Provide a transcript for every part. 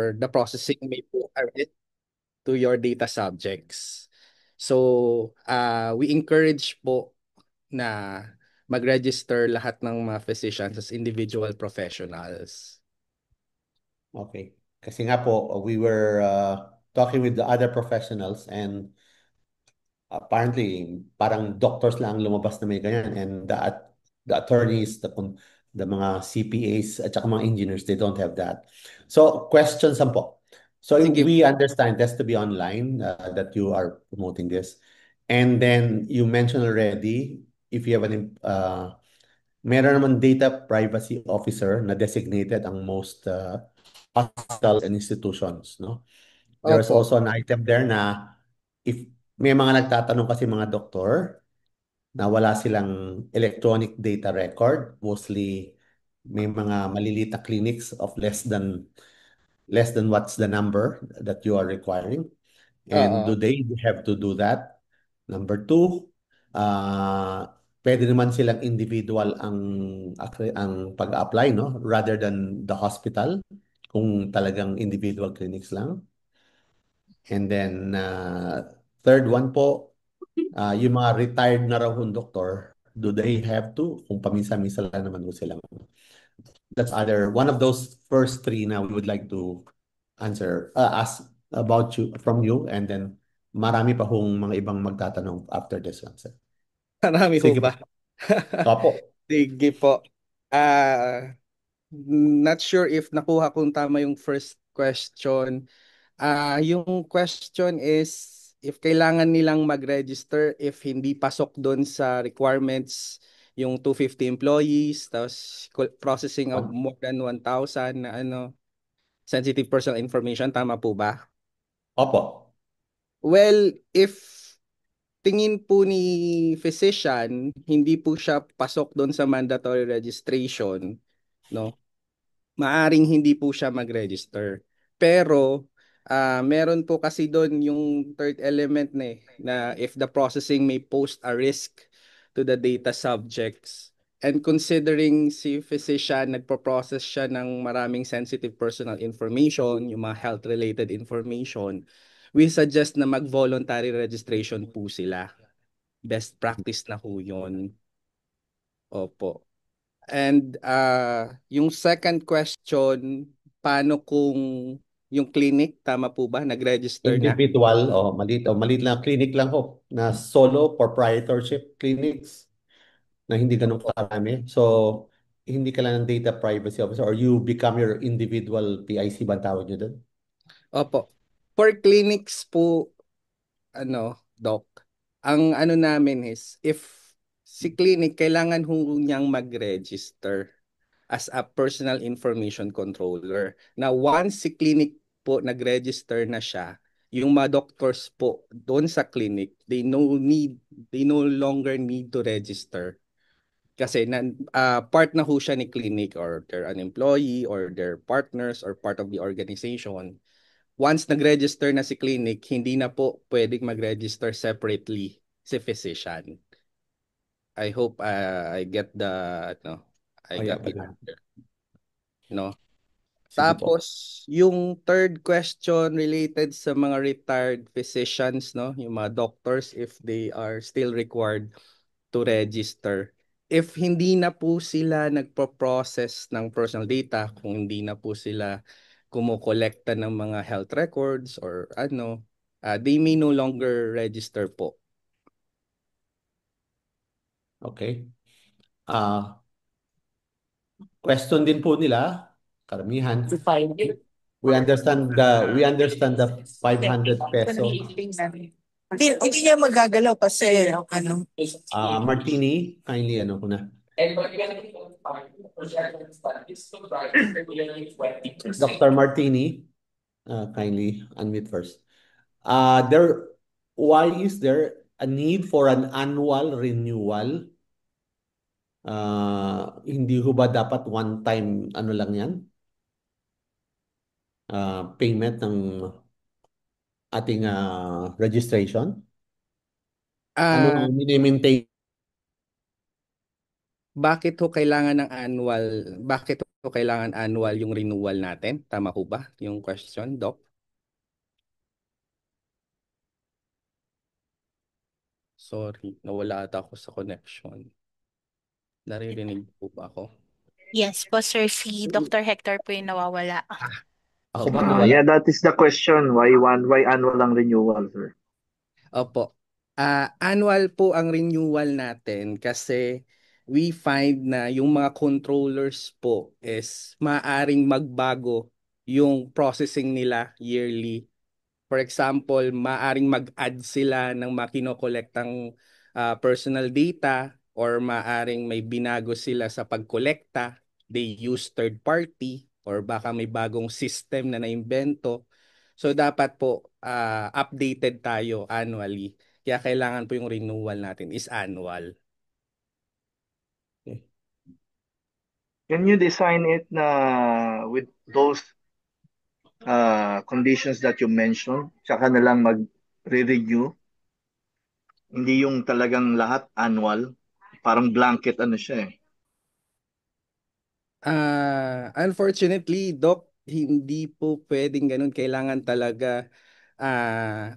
or the processing may put a risk to your data subjects. So, we encourage po na mag-register lahat ng mga physicians as individual professionals. Okay. Kasi nga po, we were talking with the other professionals and apparently parang doctors lang ang lumabas na may ganyan and the attorneys, the mga CPAs at saka mga engineers, they don't have that. So, questions po. So, Sige, we understand that's to be online that you are promoting this. And then you mentioned already if you have meron naman data privacy officer na designated ang most hospitals and institutions, no? There is opo. also an item there na if may mga nagtatanong kasi mga doktor na wala silang electronic data record, mostly may mga maliliit na clinics of less than what's the number that you are requiring. And Oo. do they have to do that? Number two, pwede naman silang individual ang pag-apply, no? Rather than the hospital, kung talagang individual clinics lang. And then, third one po, yung mga retired na raw hong doktor, do they have to? Kung paminsan-minsan lang naman ho sila. That's other, one of those first three na we would like to ask about you, from you, and then marami pa hong mga ibang magtatanong after this one, sir. Marami ho Sige ba? po. Opo. Sige po. Ah, not sure if nakuha kong tama yung first question. Yung question is if kailangan nilang mag-register if hindi pasok doon sa requirements yung 250 employees, tapos processing of more than 1,000 na sensitive personal information, tama po ba? Opo. Well, if tingin po ni physician, hindi po siya pasok doon sa mandatory registration, no? Maaring hindi po siya mag-register. Pero meron po kasi doon yung third element na if the processing may pose a risk to the data subjects. And considering si physician, nagpo-process siya ng maraming sensitive personal information, yung mga health-related information, we suggest na mag-voluntary registration po sila. Best practice na po yun. Opo. And yung second question, paano kung yung clinic, tama po ba, nag-register na? Individual, maliit lang clinic lang ho, na solo proprietorship clinics na hindi ganun karami. So, hindi ka lang ng data privacy officer or you become your individual PIC ba ang tawag nyo doon? Opo. For clinics po, doc, ang namin is, if si clinic, kailangan ho niyang mag-register as a personal information controller. Na once si clinic po nag-register na siya, yung mga doctors po doon sa clinic, they no longer need to register. Kasi part na ho siya ni clinic or they're an employee or their partners or part of the organization. Once nag-register na si clinic, hindi na po pwedeng mag-register separately si physician. I hope I get no, I Oh, yeah, got the pala. answer. No? Sige po. Tapos, yung third question related sa mga retired physicians, no? Yung mga doctors, if they are still required to register. If hindi na po sila nagpo-process ng personal data, kung hindi na po sila kumukolekta ng mga health records or they may no longer register po. Okay. Ah, question din po nila, karamihan. We understand the 500 peso. Hindi niya magagalaw kasi Martini, kindly ano ko na. Dr. Martini, kindly unmute first. Why is there a need for an annual renewal? Hindi ho ba dapat one time ano lang yan? Payment ng ating registration? Ano Ah, ang mini-maintain? bakit ho kailangan ng annual? Bakit kailangan annual yung renewal natin. Tama po ba yung question, Doc? Sorry, nawala ata ako sa connection. Naririnig po ba ako? Yes po, sir. Si Dr. Hector po yung nawawala. Ako ba Okay. nawala? Yeah, that is the question. Why annual lang renewal, sir? Opo. Annual po ang renewal natin kasi we find na yung mga controllers po is maaring magbago yung processing nila yearly. For example, maaring mag-add sila ng mga kinokolektang personal data or maaring may binago sila sa pagkolekta. They use third party or baka may bagong system na naimbento. So dapat po updated tayo annually. Kaya kailangan po yung renewal natin is annual. Okay. Can you design it na with those conditions that you mentioned, tsaka na lang mag-re-renew? Hindi yung talagang lahat annual. Parang blanket ano siya eh. Unfortunately, Doc, hindi po pwedeng ganun. Kailangan talaga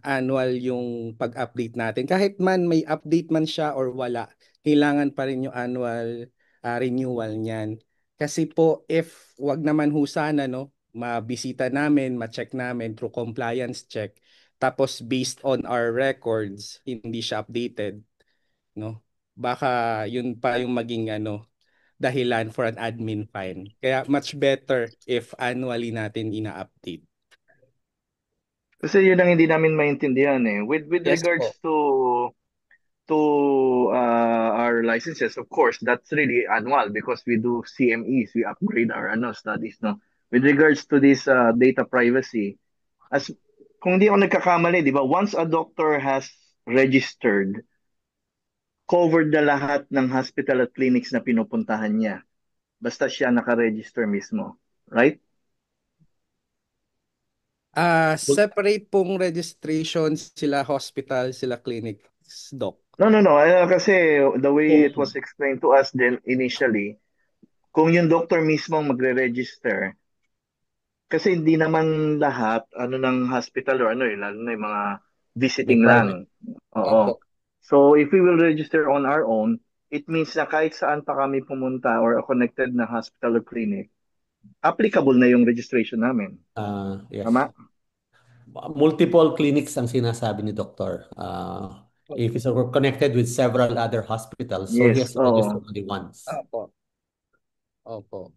annual yung pag-update natin. Kahit man may update man siya or wala, kailangan pa rin yung annual renewal niyan. Kasi po, if wag naman ho sana, no, mabisita namin, ma-check namin through compliance check, tapos based on our records, hindi siya updated, no? Baka yun pa yung maging dahilan for an admin fine. Kaya much better if annually natin ina-update. Kasi yun ang hindi namin maintindihan eh. With Yes regards po. to our licenses, of course, that's really annual because we do CMEs, we upgrade our studies, no. With regards to this data privacy, as kung hindi ako nagkakamali, di ba, once a doctor has registered, covered na lahat ng hospital at clinics na pinupuntahan niya. Basta siya naka-register mismo. Right? Separate pong registration sila hospital, sila clinics, doc. No. Kasi the way it was explained to us then initially, kung yung doctor mismo magre-register, kasi hindi naman lahat ng hospital or lalo na yung mga May visiting private. lang. Oo. Opo. So if we will register on our own, it means na kahit saan pa kami pumunta or a connected na hospital or clinic, applicable na yung registration namin. Yes. Tama? Multiple clinics ang sinasabi ni Doctor. If it's connected with several other hospitals, so he Yes, has to register oo. only once. Opo. Opo.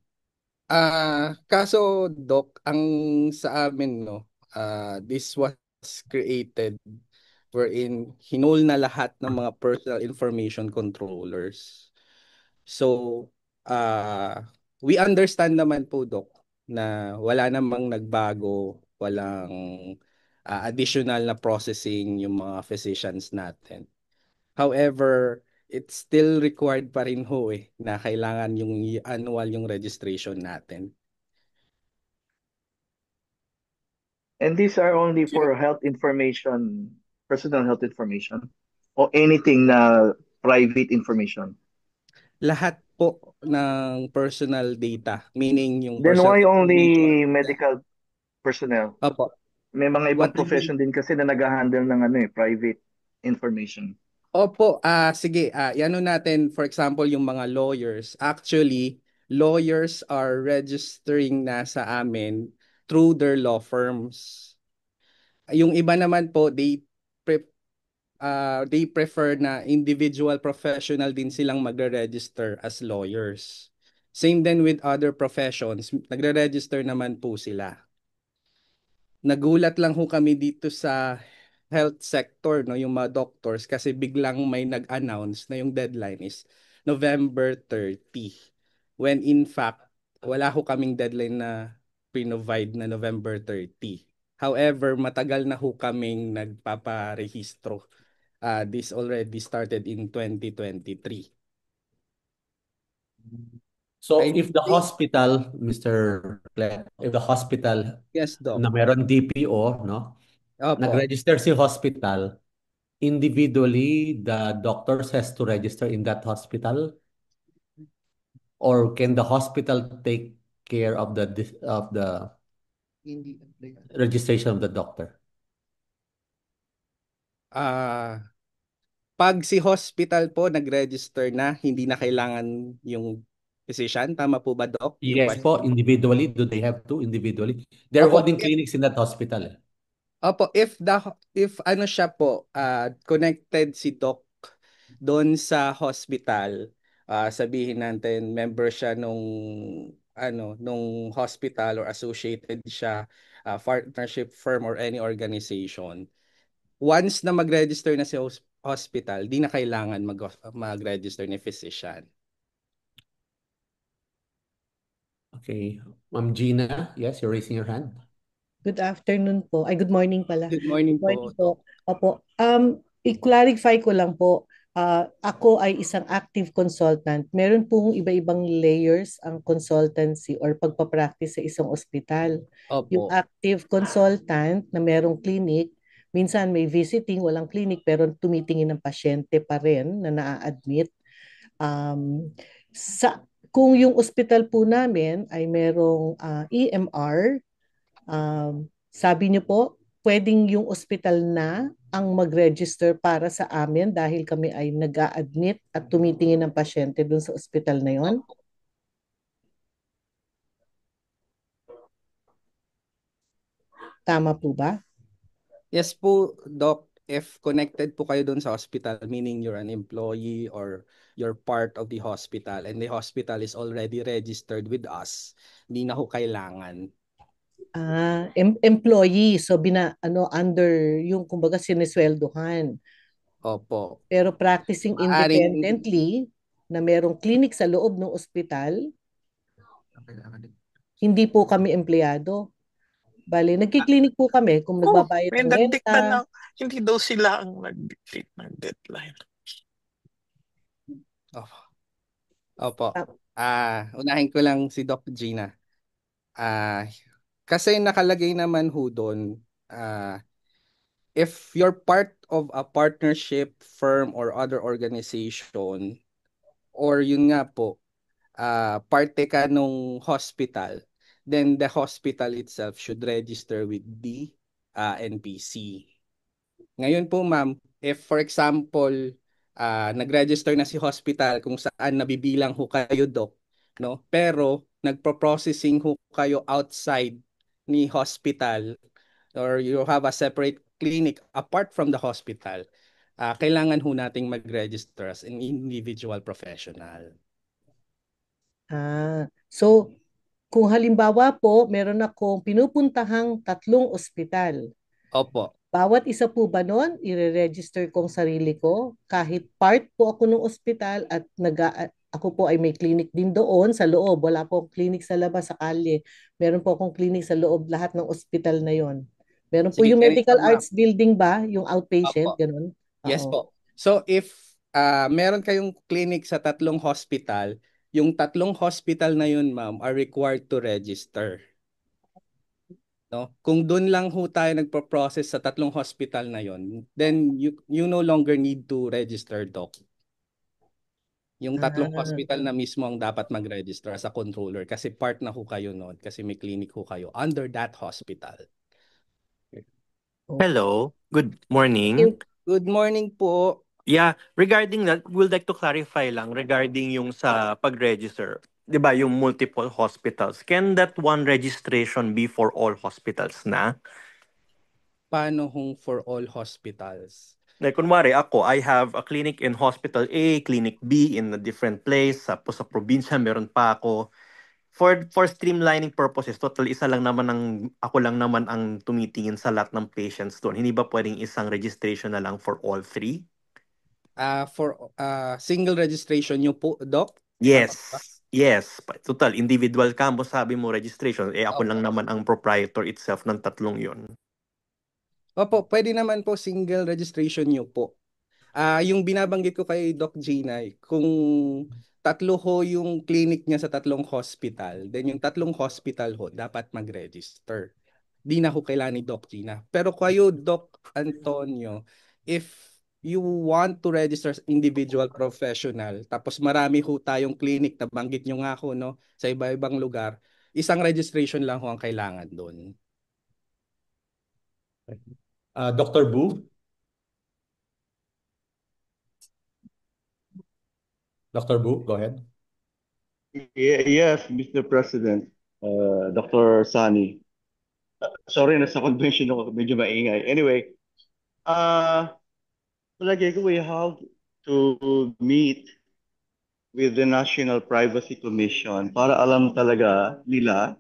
Kaso doc, ang sa amin no, this was created wherein hinol na lahat ng mga personal information controllers. So, we understand naman po, Doc, na wala namang nagbago, walang additional na processing yung mga physicians natin. However, it's still required pa rin ho na kailangan yung annual yung registration natin. And these are only for health information, personal health information, or anything na private information. Lahat po ng personal data, meaning yung Then personal why information. only medical personnel? Opo. May mga ibang What I mean, profession din kasi na nag-handle ng private information. opo, sige, ano natin, for example, yung mga lawyers. Actually, lawyers are registering na sa amin through their law firms. Yung iba naman po, they prefer na individual professional din silang magre-register as lawyers. Same din with other professions, nagre-register naman po sila. Nagulat lang ho kami dito sa health sector, no, yung mga doctors kasi biglang may nag-announce na yung deadline is November 30. When in fact, wala ho kaming deadline na provide na November 30. However, matagal na ho kaming nagpaparehistro. This already started in 2023. So I if the think, hospital, Mr. Clet, if the hospital yes, na Doc. meron DPO, no, Opo. nag-register si hospital, individually, the doctors has to register in that hospital? Or can the hospital take care of the registration of the doctor? Ah, pag si hospital po nag-register na, hindi na kailangan yung physician. Tama po ba, Doc? Yung Yes po, question. individually. Do they have to individually? They're Opo, holding clinics in that hospital. Opo, if ano siya po, connected si doc doon sa hospital, sabihin natin member siya nung hospital or associated siya, partnership firm or any organization. Once na mag-register na si hospital, di na kailangan mag-register ni physician. Okay. Ma'am Gina, yes, you're raising your hand. Good afternoon po. Ay, good morning pala. Good morning Good morning po, Doc. po. Opo. I-clarify ko lang po. Ako ay isang active consultant. Meron pong iba-ibang layers ang consultancy or pagpapractice sa isang ospital. Yung Opo. active consultant na merong clinic, minsan may visiting, walang clinic, pero tumitingin ng pasyente pa rin na naa-admit. Um, kung yung ospital po namin ay merong EMR, sabi niyo po, pwedeng yung ospital na ang mag-register para sa amin dahil kami ay nag-a-admit at tumitingin ng pasyente dun sa ospital na yon. Tama po ba? Yes po, Doc. If connected po kayo doon sa hospital, meaning you're an employee or you're part of the hospital and the hospital is already registered with us, hindi na ho kailangan. Employee, so under yung kumbaga sinesweldohan. Opo. Pero practicing Maaring independently na merong clinic sa loob ng ospital, hindi po kami empleyado. Bale, nagki-clinic po kami kung nagbabayad may ng nagdikta renta. hindi daw sila ang nag-dictate ng deadline. Opo. Unahin ko lang si Doc Gina. Kasi nakalagay naman ho doon, if you're part of a partnership firm or other organization, or yun nga po, parte ka nung hospital, then the hospital itself should register with the NPC. Ngayon po ma'am, if for example, nag-register na si hospital kung saan nabibilang ho kayo, Doc, no? Pero nagpo-processing ho kayo outside ni hospital or you have a separate clinic apart from the hospital, kailangan ho nating mag-register as an individual professional. So, kung halimbawa po, meron akong pinupuntahang 3 ospital. Opo. Bawat isa po ba nun, i-register kong sarili ko? Kahit part po ako ng ospital at ako po ay may clinic din doon sa loob. Wala po akong clinic sa labas, sa kalye. Meron po akong clinic sa loob lahat ng ospital na yon. Meron po Sige, yung ganito, medical ma'am. arts building ba? Yung outpatient, Opo. ganun? Yes Oo. po. So if meron kayong clinic sa 3 hospital, yung 3 hospital na yun, ma'am, are required to register. No? Kung doon lang ho tayo nagpo-process sa 3 hospital na yun, then you no longer need to register, Doc. Yung 3 hospital na mismo ang dapat mag-register as a controller kasi part na ho kayo noon kasi may clinic ho kayo under that hospital. Hello, good morning. Good morning po. Yeah, regarding that, we'd like to clarify lang regarding yung sa pag-register. 'Di ba yung multiple hospitals? Can that one registration be for all hospitals na? Paano hong for all hospitals? Like, kunwari ako, I have a clinic in Hospital A, Clinic B in a different place. Tapos sa probinsya, meron pa ako. For streamlining purposes, total ako lang naman ang tumitingin sa lahat ng patients doon. Hindi ba pwedeng isang registration na lang for all 3? For single registration nyo po, Doc? Yes. Tama ba? Yes. Total, individual campus, sabi mo registration. Ako lang naman ang proprietor itself ng 3 yon. Opo, pwede naman po single registration nyo po. Yung binabanggit ko kay Doc Gina, kung 3 ho yung clinic niya sa 3 hospital, then yung 3 hospital ho dapat mag-register. Di na ho kailangan ni Doc Gina. Pero kayo, Doc Antonio, if you want to register as individual professional, tapos marami ho tayong clinic, nabanggit nyo nga ho, no, sa iba-ibang lugar, isang registration lang ho ang kailangan doon. Dr. Bu? Dr. Bu, go ahead. Yes, Mr. President, Dr. Sani. Sorry, nasa convention ako, medyo maingay. Anyway, palagay ko we have to meet with the National Privacy Commission para alam talaga nila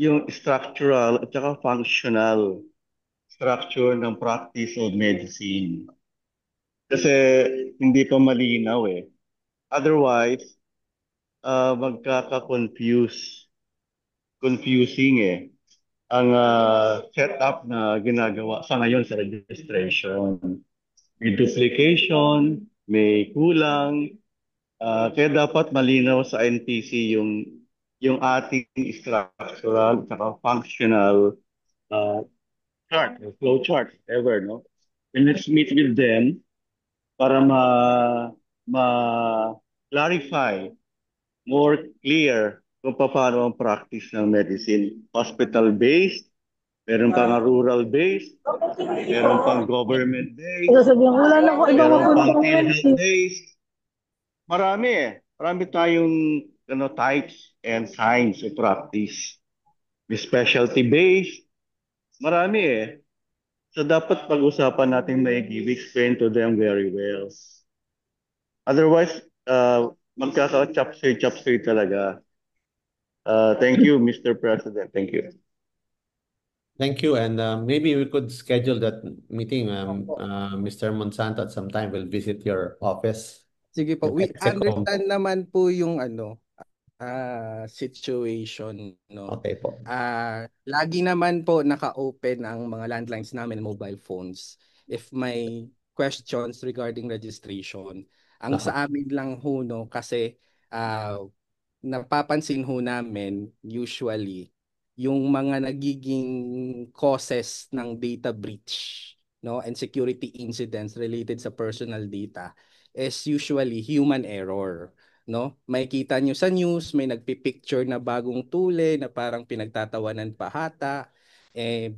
yung structural at saka functional structure ng practice of medicine. Kasi hindi pa malinaw eh. Otherwise, confusing eh ang setup na ginagawa sa ngayon sa registration. May duplication, may kulang, kaya dapat malinaw sa NTC yung ating structural at functional uh, chart, flow chart, ever, no? And let's meet with them para ma-clarify, more clear kung paano ang practice ng medicine. Hospital-based, meron pang rural-based, meron pang government-based, meron pang PhilHealth-based. Marami eh. Marami tayong types and kinds of practice. May specialty-based. Marami eh. So dapat pag-usapan natin maigi, we explain to them very well. Otherwise, magkaka-chapsoy-chapsoy talaga. Thank you, Mr. President. Thank you. Thank you. And maybe we could schedule that meeting. Mr. Monsanto at some time will visit your office. Sige po, we Check on- understand naman po yung situation, no. Okay po. Lagi naman po naka-open ang mga landlines namin, mobile phones. If may questions regarding registration, ang sa amin lang ho, no, kasi napapansin ho namin usually yung mga nagiging causes ng data breach, no, and security incidents related sa personal data is usually human error, no? Makikita nyo sa news, may nagpi-picture na bagong tule na parang pinagtatawanan pa hata,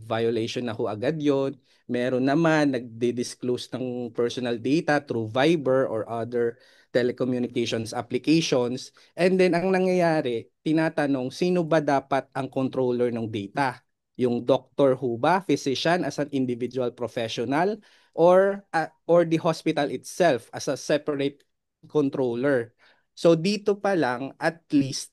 violation na ho agad yon. Meron naman nagdi-disclose ng personal data through Viber or other telecommunications applications. And then ang nangyayari, tinatanong sino ba dapat ang controller ng data? Yung doctor ho ba, physician as an individual professional, or the hospital itself as a separate controller. So dito pa lang at least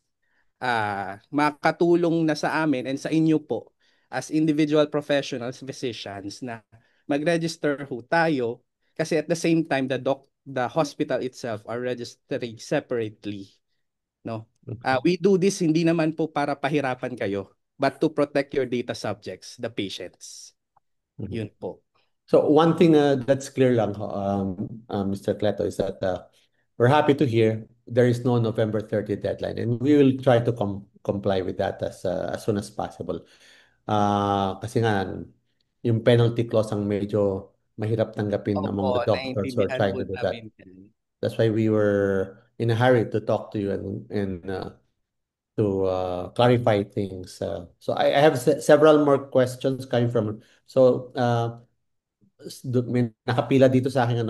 makatulong na sa amin and sa inyo po as individual professionals, physicians na mag-register ho tayo kasi at the same time the hospital itself are registering separately, no. We do this hindi naman po para pahirapan kayo but to protect your data subjects, the patients. Yun po. So one thing that's clear lang, Mr. Cleto, is that we're happy to hear there is no November 30th deadline, and we will try to comply with that as soon as possible. Kasi nga, yung penalty clause ang medyo mahirap tanggapin among the doctors who are trying to do that. That's why we were in a hurry to talk to you and to clarify things. So I have several more questions coming from. So may nakapila dito sa akin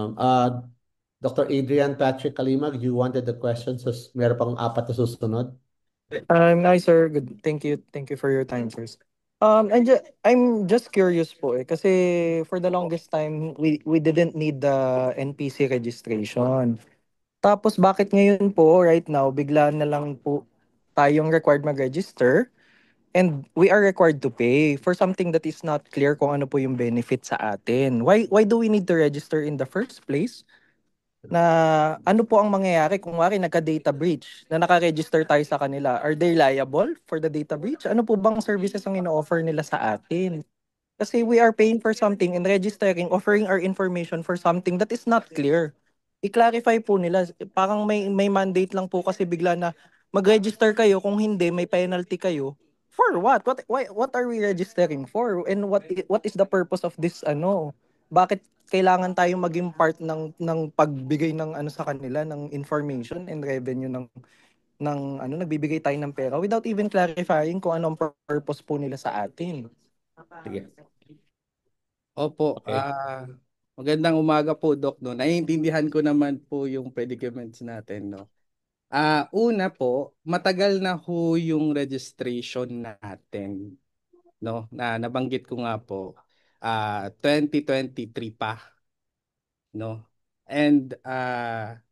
Dr. Adrian Patrick Kalimag, you wanted the questions, so meron pang 4 na susunod. Hi, sir. Good. Thank you. Thank you for your time, sir. I'm just curious po kasi for the longest time we didn't need the NPC registration. Tapos bakit ngayon po right now bigla na lang po tayong required mag-register and we are required to pay for something that is not clear kung ano po yung benefit sa atin. Why do we need to register in the first place? Na ano po ang mangyayari kung wari nagka-data breach na naka-register tayo sa kanila? Are they liable for the data breach? Ano po bang services ang ino-offer nila sa atin? Kasi we are paying for something and registering, offering our information for something that is not clear. I-clarify po nila. Parang may mandate lang po kasi bigla na mag-register kayo, kung hindi may penalty kayo. For what? What are we registering for? And what is the purpose of this Bakit kailangan tayong maging part ng pagbigay ng sa kanila ng information and revenue ng nagbibigay tayo ng pera without even clarifying kung anong purpose po nila sa atin. Sige. Opo, Okay. magandang umaga po, Doc, no. Naiintindihan ko naman po yung predicaments natin, no. Una po, matagal na ho yung registration natin, no. Na nabanggit ko nga po, 2023 pa, no. And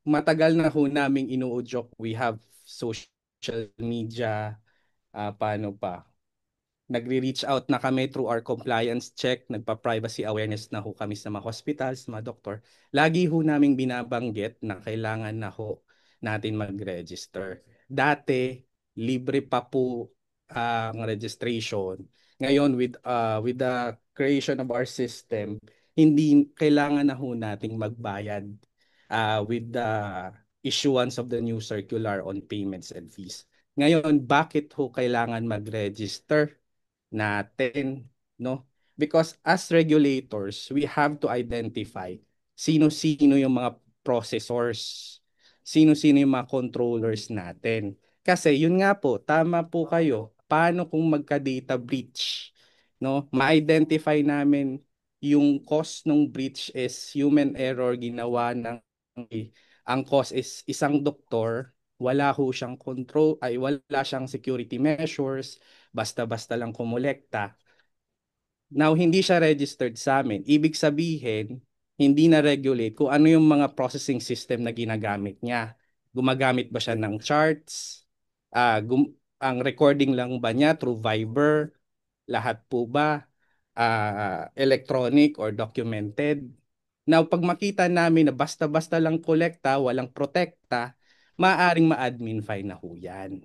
matagal na ho naming inuudyok. We have social media, paano pa? Nagre-reach out na kami through our compliance check, nagpa-privacy awareness na ho kami sa mga hospitals, sa mga doktor. Lagi ho naming binabanggit na kailangan na ho natin mag-register. Dati, libre pa po ang registration. Ngayon, with the creation of our system, hindi kailangan na ho nating magbayad with the issuance of the new circular on payments and fees. Ngayon, bakit ho kailangan mag-register natin, no? Because as regulators, we have to identify sino-sino yung mga processors, sino-sino yung mga controllers natin. Kasi yun nga po, tama po kayo. Paano kung magka-data breach, no? Ma-identify namin yung cause ng breach is human error ginawa ng ang cause is isang doktor, wala ho siyang control, ay wala siyang security measures, basta-basta lang kumolekta. Now, hindi siya registered sa amin. Ibig sabihin, hindi na-regulate kung ano yung mga processing system na ginagamit niya. Gumagamit ba siya ng charts? Ang recording lang ba niya through Viber? Lahat po ba? Electronic or documented? Now, pag makita namin na basta-basta lang kolekta, walang protekta, maaring ma-admin fine na ho yan.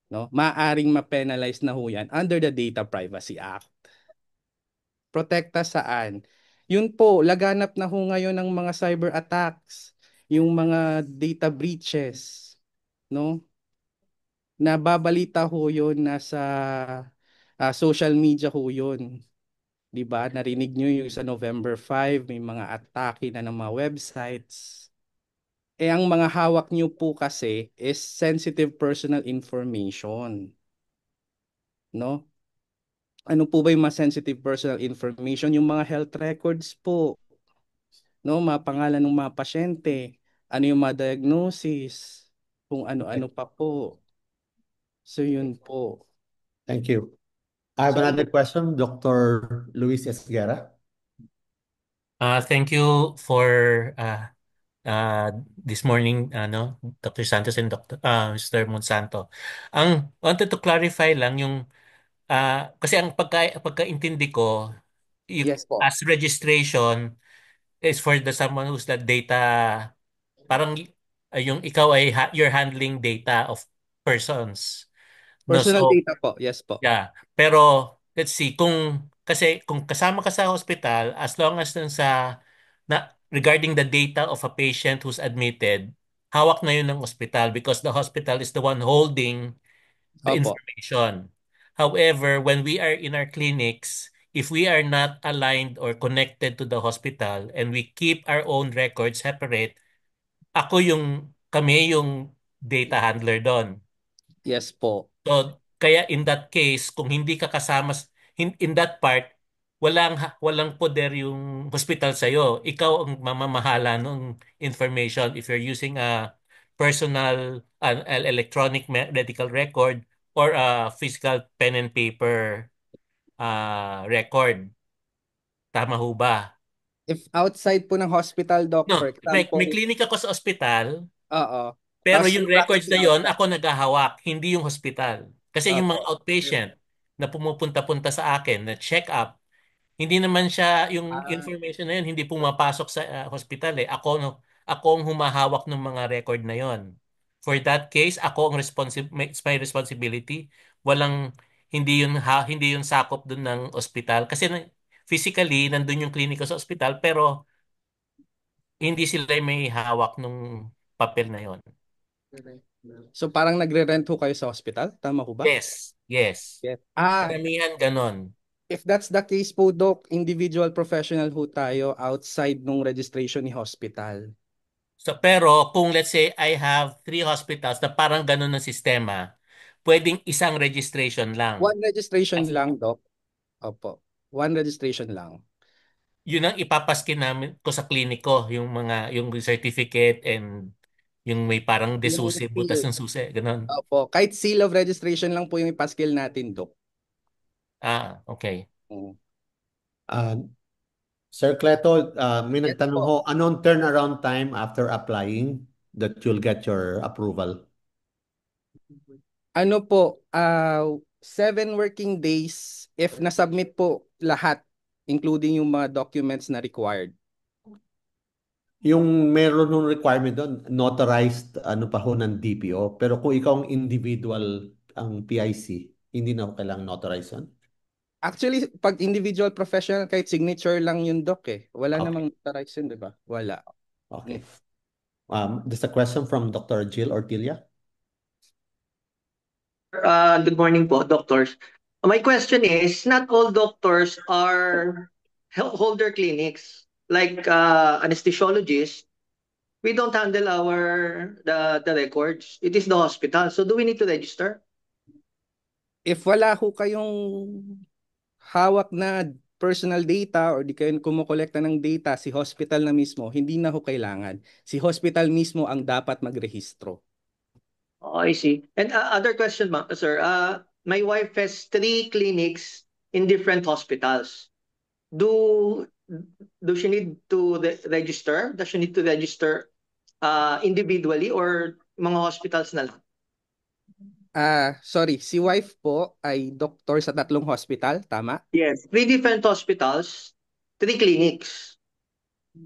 No? Maaring ma-penalize na ho yan under the Data Privacy Act. Protekta saan? Yun po, laganap na ho ngayon ng mga cyber attacks, yung mga data breaches, no? Nababalita ho yun, nasa social media ho yun. 'Di ba? Narinig nyo yung sa November 5, may mga atake na ng mga websites. Ang mga hawak nyo po kasi is sensitive personal information, no? Ano po ba yung mga sensitive personal information? Yung mga health records po, no? Mga pangalan ng mga pasyente, ano yung mga diagnosis, kung ano-ano pa po. So yun po. Thank you. I have So another question, Dr. Luis Esguerra. Thank you for this morning, Dr. Santos and Mr. Monsanto. Wanted to clarify lang yung kasi ang pagkaintindi ko, yes po. as registration is for the someone who's the data, parang yung ikaw ay you're handling data of persons. No, Personal so data po, yes po. yeah. Pero let's see kasi kung kasama ka sa hospital, as long as dun sa regarding the data of a patient who's admitted, hawak na yun ng hospital because the hospital is the one holding the Opo. information. However, when we are in our clinics, if we are not aligned or connected to the hospital and we keep our own records separate, kami yung data handler doon. Yes po. So, kaya in that case, kung hindi ka kasama in that part, walang poder yung hospital sa iyo. Ikaw ang mamamahala ng information if you're using a personal an electronic medical record or a physical pen and paper record. Tama ho ba? If outside po ng hospital, Doc, No, for may example, clinic ako sa ospital. oo. Pero Tapos yung may records na processing yon outside. ako naghahawak, hindi yung hospital. Kasi yung mga Opo. outpatient na pumupunta-punta sa akin na check up, hindi naman siya yung Ah, information na yun, hindi pumapasok sa hospital eh. Ako ang humahawak ng mga record na yon. For that case, ako ang it's my responsibility. Walang hindi yun sakop dun ng hospital kasi physically nandun yung klinika sa hospital pero hindi sila may hawak ng papel na yon. so parang nagre-rent ho kayo sa hospital? Tama ho ba? Yes, yes. Yes. Karamihan ganon. If that's the case po, Doc, individual professional ho tayo outside nung registration ni hospital. So, pero kung let's say I have 3 hospitals na parang ganun ng sistema, pwedeng isang registration lang. One registration lang, Doc. Opo. One registration lang. Yun ang ipapaskin namin ko sa kliniko, yung certificate and yung may parang Yung desusi, butas seal. ng susi, ganun. Opo. Kahit seal of registration lang po yung ipaskill natin, Doc. Okay. Mm. Sir Cleto, may Yes nagtanong po. ho, anong turnaround time after applying that you'll get your approval? Ano po, 7 working days if nasubmit po lahat, including yung mga documents na required. Yung meron nung requirement doon, notarized ano pa ho ng DPO. Pero kung ikaw ang individual ang PIC, hindi na ho kailangang notarize yun? Actually, pag individual professional, kahit signature lang yung doc eh. Wala Okay. namang notarized yun, di ba? Wala. Okay. There's a question from Dr. Jill Ortilia. Good morning po, doctors. My question is, not all doctors are holder clinics. Like anesthesiologists, we don't handle the records. It is the hospital. So do we need to register? If wala ho kayong hawak na personal data or di kayo kumukolekta ng data, si hospital na mismo, hindi na ho kailangan. Si hospital mismo ang dapat magrehistro. Oh, I see. And other question, sir. My wife has 3 clinics in different hospitals. Do she need to register? Does she need to register individually or mga hospitals na lang? Sorry, si wife po ay doktor sa 3 hospital, tama? Yes. 3 different hospitals, 3 clinics.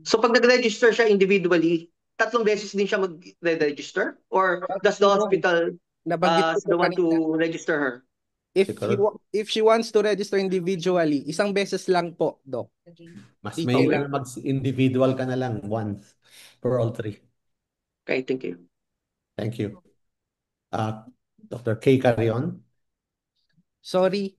So pag nag-register siya individually, 3 beses din siya mag-register? Or does the hospital Nabanggit ko po the one kanina. to register her? If she wants to register individually, isang beses lang po, Doc. Mas Dito may lang. mag-individual ka na lang once for all 3. Okay, thank you. Thank you. Dr. K. Carion. Sorry,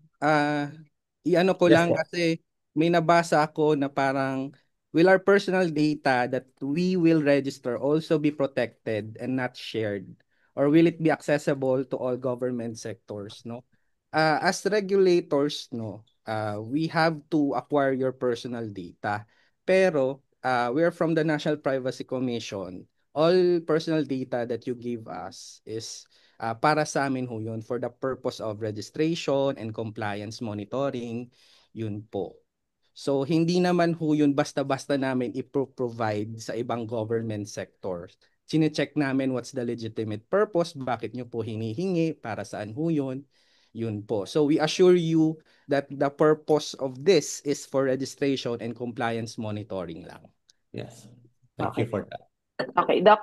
iano ko Yes lang po. kasi may nabasa ako na parang will our personal data that we will register also be protected and not shared? Or will it be accessible to all government sectors, no? As regulators, no, we have to acquire your personal data. Pero we're from the National Privacy Commission. All personal data that you give us is para sa amin ho yun for the purpose of registration and compliance monitoring, yun po. So hindi naman ho yun basta-basta namin i-provide sa ibang government sectors. Sine-check namin what's the legitimate purpose, bakit nyo po hinihingi, para saan ho yun, yun po. So we assure you that the purpose of this is for registration and compliance monitoring lang. Yes. Thank you for that. Okay, Doc,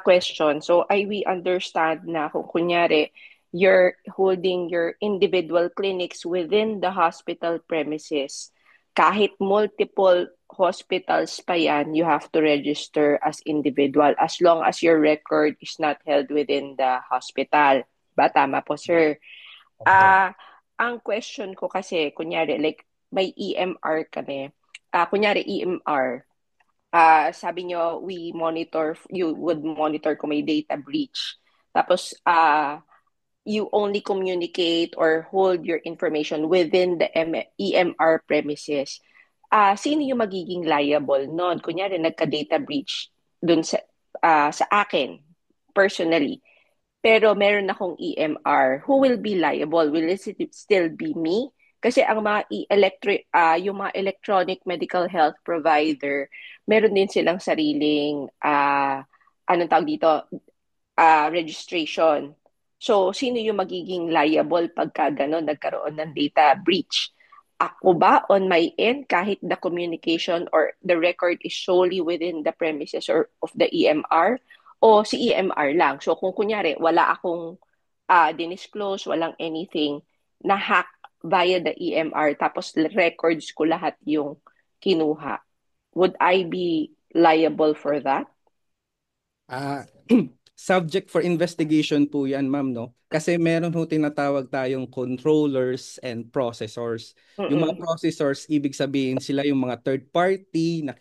question. So, we understand na kung kunyari, you're holding your individual clinics within the hospital premises. Kahit multiple hospitals pa yan, you have to register as individual as long as your record is not held within the hospital. Ba? Tama po, sir. Ang question ko kasi, kunyari, like, may EMR kami. Kunyari, EMR. Sabi nyo, you would monitor kung may data breach. Tapos, you only communicate or hold your information within the EMR premises. Sino yung magiging liable nun? Kunyari, nagka-data breach dun sa akin, personally. Pero meron akong EMR. Who will be liable? Will it still be me? Kasi ang mga yung mga electronic medical health provider, meron din silang sariling anong tawag dito, registration. So, sino yung magiging liable pagka gano'n nagkaroon ng data breach? Ako ba on my end, kahit the communication or the record is solely within the premises or of the EMR? O si EMR lang? So, kung kunyari, wala akong dinisclose, walang anything, na-hack via the EMR, tapos records ko lahat yung kinuha. Would I be liable for that? Subject for investigation po yan, ma'am, no? Kasi meron ho tinatawag tayong controllers and processors. Yung mga processors, ibig sabihin sila yung mga third party na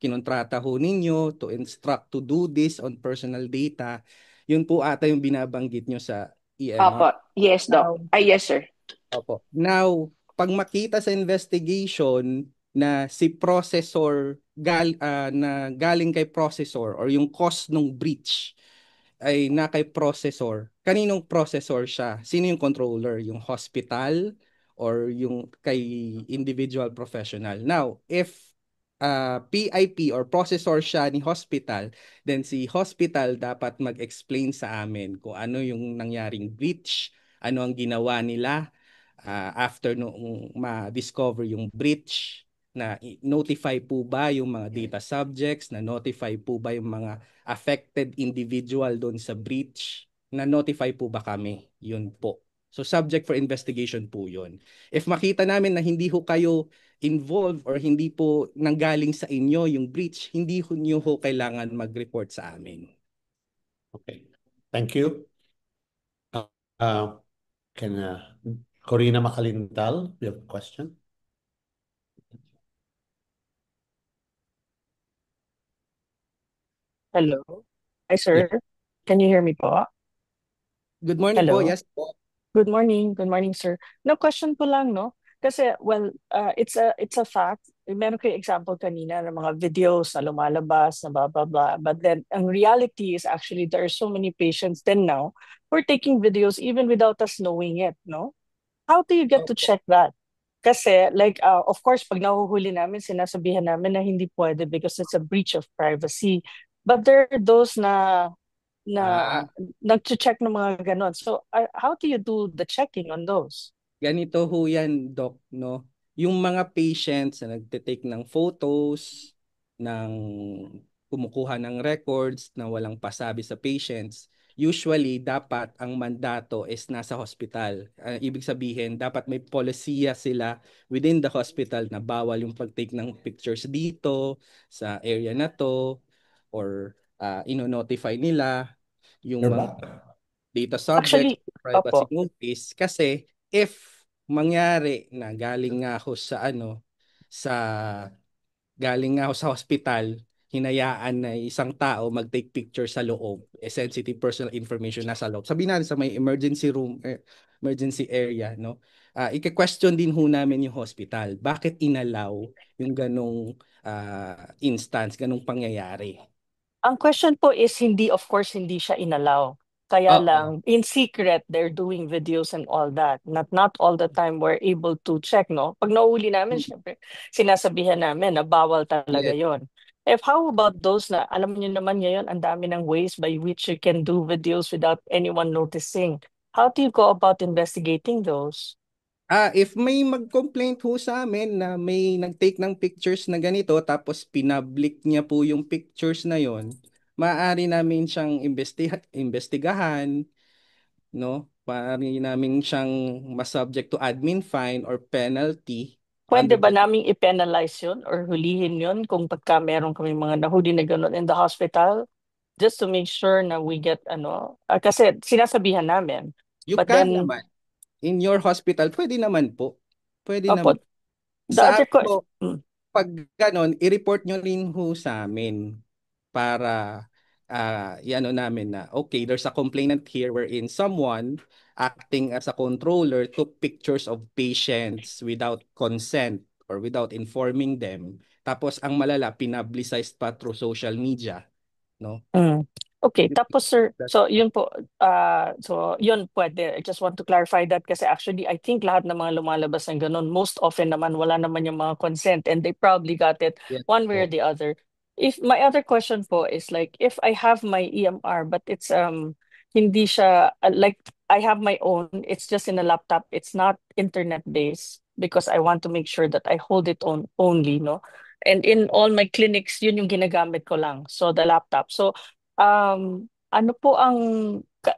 kinontrata ho ninyo to instruct to do this on personal data. Yun po ata yung binabanggit nyo sa EMR. Opo. Yes, Doc. Yes, sir. Opo. Now, pag makita sa investigation na si processor na galing kay processor or yung cause ng breach ay na kay processor, kaninong processor siya? Sino yung controller? Yung hospital or yung kay individual professional? Now, if PIP or processor siya ni hospital, then si hospital dapat mag-explain sa amin kung ano yung nangyaring breach, ano ang ginawa nila after noong ma-discover yung breach, na notify po ba yung mga data subjects, na notify po ba yung mga affected individual doon sa breach, na notify po ba kami? Yun po. So subject for investigation po yun. If makita namin na hindi ho kayo involved or hindi po nanggaling sa inyo yung breach, hindi ho nyo ho kailangan mag-report sa amin. Okay. Thank you. Can Corina Macalintal, you have a question? Hello. Hi, sir. Can you hear me po? Good morning po. Hello. Yes po. Good morning. Good morning, sir. No, question po lang, no? Kasi, well, it's a fact. Meron kayo example kanina ng mga videos na lumalabas, na blah, blah, blah. But then, ang reality is actually there are so many patients then now who are taking videos even without us knowing it, no? How do you get to check that? Kasi, like, of course, pag nahuhuli namin, sinasabihan namin na hindi pwede because it's a breach of privacy. But there are those na nag-check ng mga ganon. So, how do you do the checking on those? Ganito ho yan, Doc, no? Yung mga patients na nagte-take ng photos, ng kumukuha ng records na walang pasabi sa patients, usually dapat ang mandato is nasa hospital. Ibig sabihin, dapat may polisiya sila within the hospital na bawal yung pag-take ng pictures dito, sa area na to, or ino-notify nila yung mga data subjects, Actually, privacy opo. notice, kasi if mangyari na galing nga ako sa galing nga ako sa hospital, hinayaan na isang tao mag-take picture sa loob, sensitive personal information nasa loob. Sabihin natin sa may emergency room, emergency area, no? Ika-question din ho namin yung hospital. Bakit inalaw yung ganong instance, ganong pangyayari? Ang question po is hindi, of course, hindi siya inalaw. Kaya Oo. lang, in secret, they're doing videos and all that. Not all the time we're able to check, no? Pag nahuli namin, syempre, sinasabihan namin na bawal talaga Yes. yon. If how about those na, alam niyo naman ngayon, ang dami ng ways by which you can do videos without anyone noticing. How do you go about investigating those? If may mag-complaint ho sa amin na may nag-take ng pictures na ganito tapos pinablik niya po yung pictures na yon, maaari namin siyang investigahan, no? Maaari namin siyang ma-subject to admin fine or penalty Pwede under ba the... naming i-penalize yun or hulihin yun kung pagka meron kami mga nahuli na gano'n in the hospital? Just to make sure na we get kasi sinasabihan namin. You But can then, naman. In your hospital, pwede naman po. Pwede opo, naman. the Sa other amin po, question, pag ganon, i-report nyo rin ho sa amin para iano namin na, okay, there's a complainant here wherein someone acting as a controller took pictures of patients without consent or without informing them. Tapos ang malala, pinablicized pa through social media. No? okay, tapos sir, so yun po, so yun pwede. I just want to clarify that kasi actually I think lahat ng mga lumalabas ng ganun, most often naman wala naman yung mga consent and they probably got it Yes one way or po. the other. If my other question po is like if I have my EMR but it's hindi siya like I have my own, it's just in a laptop, it's not internet based because I want to make sure that I hold it on only, no? And in all my clinics, yun yung ginagamit ko lang. So the laptop. So ano po ang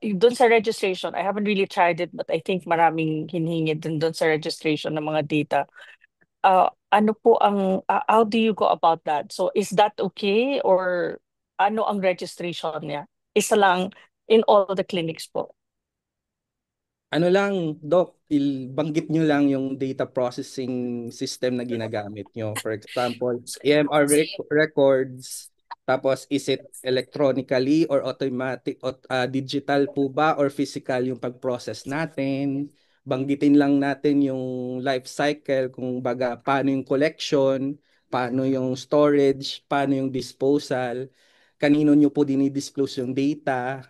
doon sa registration? I haven't really tried it but I think maraming hinihingi din doon sa registration ng mga data. Ano po ang how do you go about that? So is that okay or ano ang registration niya? Isa lang in all the clinics po. Ano lang, Doc, banggit nyo lang yung data processing system na ginagamit nyo. For example, EMR records, tapos is it electronically or automatic, digital po ba or physical yung pag-process natin? Banggitin lang natin yung life cycle, kung baga paano yung collection, paano yung storage, paano yung disposal, kanino nyo po dinidisclose yung data,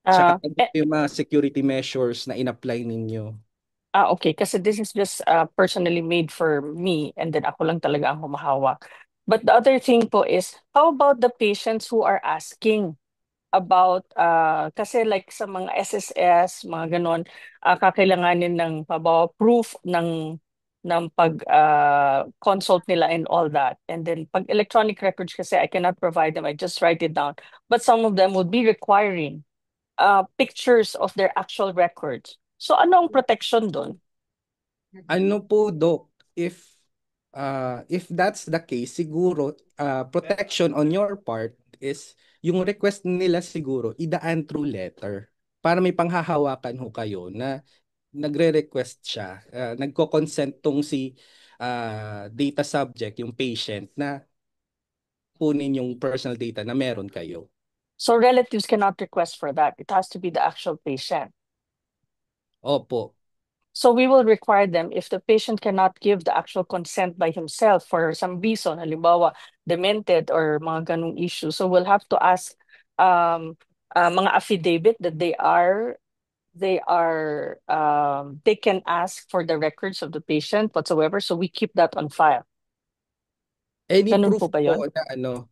tsaka Uh, ano eh, yung mga security measures na in-apply ninyo? okay, kasi this is just personally made for me and then ako lang talaga ang humahawak. But the other thing po is, how about the patients who are asking about, kasi like sa mga SSS, mga ganon, kakailanganin ng pabawa proof ng pag consult nila and all that. And then pag electronic records kasi I cannot provide them, I just write it down. But some of them would be requiring pictures of their actual records. So ano ang protection doon? Ano po, Doc, if that's the case, siguro protection on your part is yung request nila siguro idaan through letter para may panghahawakan ho kayo na nagre-request siya, nagko-consent tong si data subject, yung patient, na kunin yung personal data na meron kayo. So relatives cannot request for that. It has to be the actual patient. Opo. So we will require them if the patient cannot give the actual consent by himself for some reason, halimbawa demented or mga ganung issue. So we'll have to ask mga affidavit that they can ask for the records of the patient whatsoever. So we keep that on file. Any Ganun proof po ba yun? po na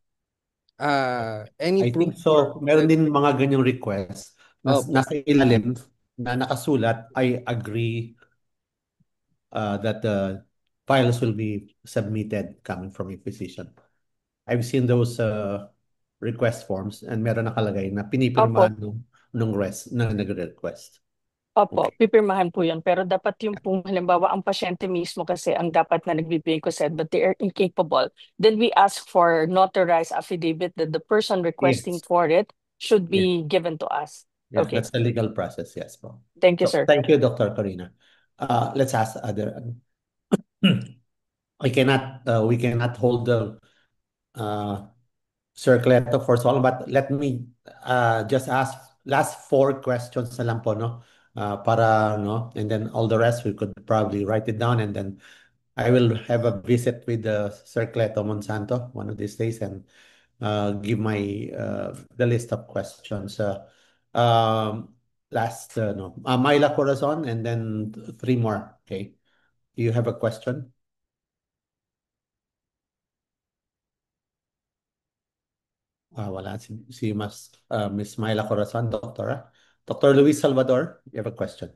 any I proof think for so. Meron din mga ganyang request na Opo. nasa ilalim na nakasulat, I agree that the files will be submitted coming from a physician. I've seen those request forms and meron nakalagay na Opo. pinipirmahan nung nagre-request. Opo, pipirmahan po yun. Pero dapat yung pong halimbawa, ang pasyente mismo kasi ang dapat na nagbibigay consent but they are incapable. Then we ask for notarized affidavit that the person requesting Yes. for it should Yes. be given to us. Yeah, Okay. that's the legal process. Yes, po. Thank you, So, sir. thank you, Dr. Corina. Let's ask other. We cannot hold the circleto for so long, but let me just ask last 4 questions na lang po, no? Para, no? And then all the rest we could probably write it down, and then I will have a visit with the Circleto Monsanto one of these days and give my the list of questions. Last, no, Myla Corazon, and then 3 more. Okay, do you have a question? Wala si Miss Myla Corazon, Doctor. Dr. Luis Salvador, you have a question?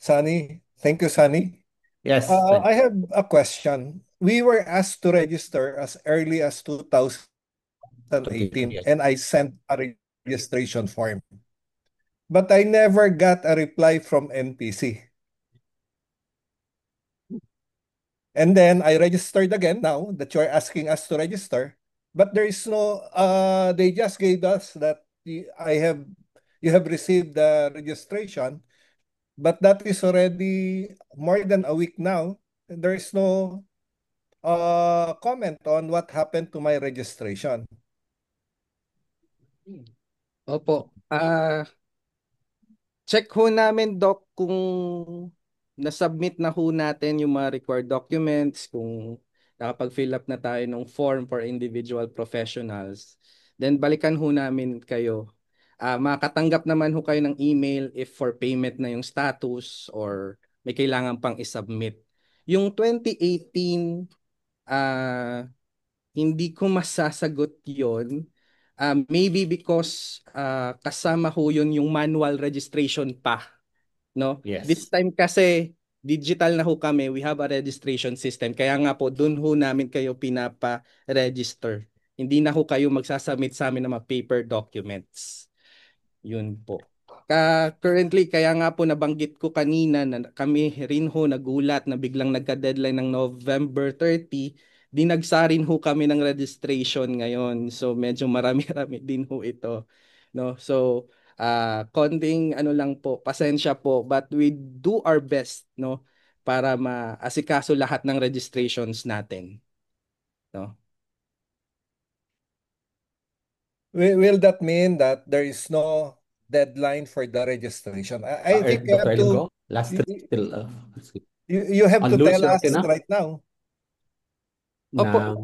Sunny, thank you, Sunny. Yes. I have a question. We were asked to register as early as 2018, Yes. and I sent a registration form. But I never got a reply from NPC. And then I registered again now that you're asking us to register. But there is no, they just gave us that you have received the registration, but that is already more than a week now. And there is no comment on what happened to my registration. Opo. Check ho namin, Doc, kung nasubmit na ho natin yung mga required documents, kung nakapag-fill up na tayo ng form for individual professionals. Then balikan ho namin kayo. Makatanggap naman ho kayo ng email if for payment na yung status or may kailangan pang isubmit. Yung 2018, hindi ko masasagot yon. Maybe because kasama ho yun yung manual registration pa, no? This Yes. time kasi digital na ho kami, we have a registration system. Kaya nga po doon ho namin kayo pinapa-register. Hindi na ho kayo magsasubmit sa amin ng mga paper documents. Yun po. Currently, kaya nga po nabanggit ko kanina na kami rin ho nagulat na biglang nagka-deadline ng November 30, dinagsa rin ho kami ng registration ngayon. So medyo marami-rami din ho ito. No? So Konting ano lang po, pasensya po, but we do our best, no, para maasikaso lahat ng registrations natin, no. Will that mean that there is no deadline for the registration? I think you Dr. have to Elongo, last you, still you have on to loose, tell you're us okay na? right now. Opo. Na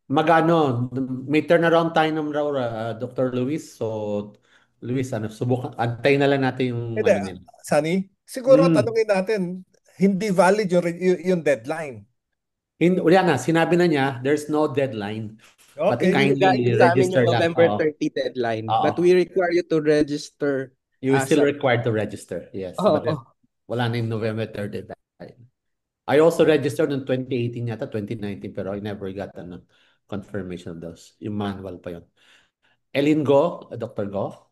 magano, may turnaround time naman raw, Dr. Luis. So, Luis, subukan, antayin na lang natin yung Hindi, ano nila. Sunny, siguro Mm. tanungin natin, hindi valid yung deadline. Wala na, sinabi na niya, there's no deadline. But Okay. kindly Sa amin register yung lang. November 30 deadline. But Oo. we require you to register You as still a... required to register, yes. Oo. But then, wala na yung November 30 deadline. I also registered in 2018 yata, 2019, pero I never got confirmation of those. Yung manual pa yun. Elin Go, Dr. Go.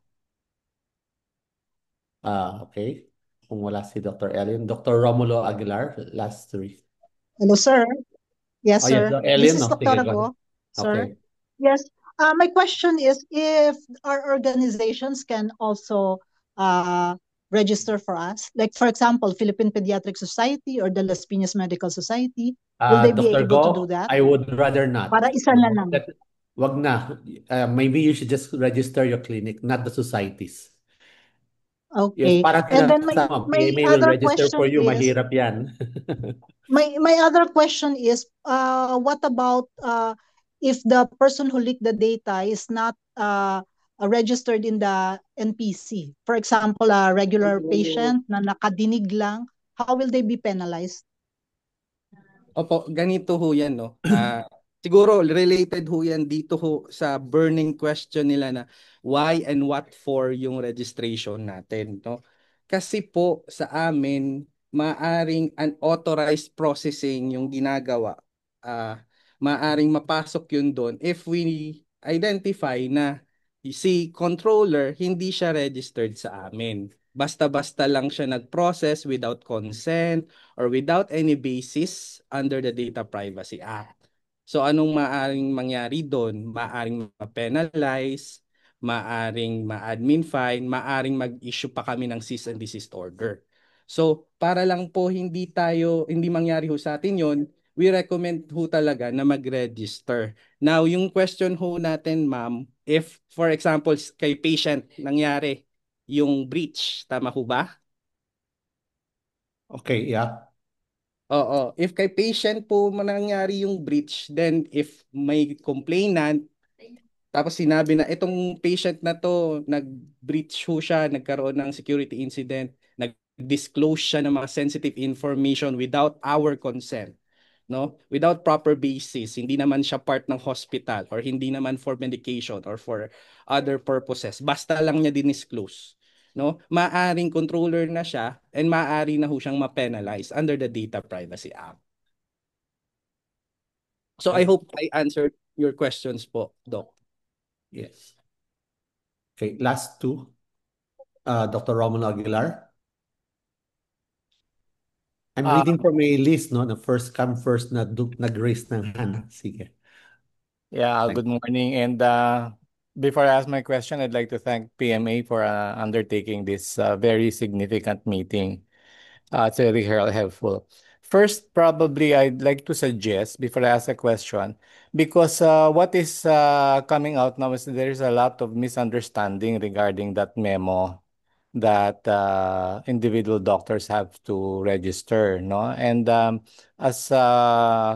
Okay. Kung wala si Dr. Elin. Dr. Romulo Aguilar, last three. Hello, sir. Yes, Oh, yes, sir. Elin, This is no? Dr. Sige, go Go, ahead. sir. Okay. Yes. My question is if our organizations can also register for us, like for example, Philippine Pediatric Society or the Las Piñas Medical Society, will they be Dr. able to do Go, that? I would rather not. Para isa na lang. Wag na. Maybe you should just register your clinic, not the societies. Okay. Yes, para And then kasama. my PMA will other register for question you. is, Mahirap yan. my other question is, what about if the person who leaked the data is not registered in the NPC? For example, a regular patient na nakadinig lang, how will they be penalized? Opo, ganito ho yan, no. Siguro related ho yan dito ho sa burning question nila na why and what for yung registration natin, no. Kasi po sa amin maaring unauthorized processing yung ginagawa. Maaring mapasok yun doon if we identify na si controller hindi siya registered sa amin. Basta-basta lang siya nag-process without consent or without any basis under the Data Privacy Act. So anong maaring mangyari doon? Maaring ma-penalize, maaring ma-admin fine, maaring mag-issue pa kami ng cease and desist order. So para lang po hindi mangyari ho sa atin yon, we recommend ho talaga na mag-register. Now yung question ho natin, ma'am, if for example kay patient nangyari yung breach, tama ho ba? Okay, yeah. Oo. If kay patient po nangyari yung breach, then if may complainant, tapos sinabi na itong patient na to, nag-breach ho siya, nagkaroon ng security incident, nag-disclose siya ng mga sensitive information without our consent, no? Without proper basis, hindi naman siya part ng hospital or hindi naman for medication or for other purposes. Basta lang niya dinisclose, no? Maaring controller na siya and maaari na ho siyang ma-penalize under the Data Privacy Act. So I hope I answered your questions po, Doc. Yes. Okay, last two. Dr. Romulo Aguilar. I'm reading from a list, no? Na first come first na nag-raise ng hand. Sige. Yeah, good morning. And before I ask my question, I'd like to thank PMA for undertaking this very significant meeting. It's very helpful. First, probably I'd like to suggest before I ask a question, because what is coming out now is there's a lot of misunderstanding regarding that memo that individual doctors have to register, no? And as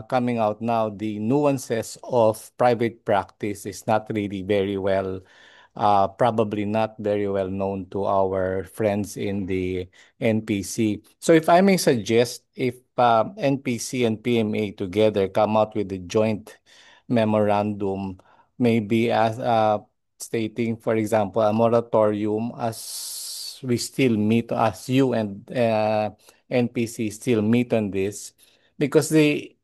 coming out now, the nuances of private practice is not really very well, probably not very well known to our friends in the NPC. So if I may suggest, if NPC and PMA together come out with a joint memorandum, maybe as stating, for example, a moratorium as we still meet, as you and NPC still meet on this, because the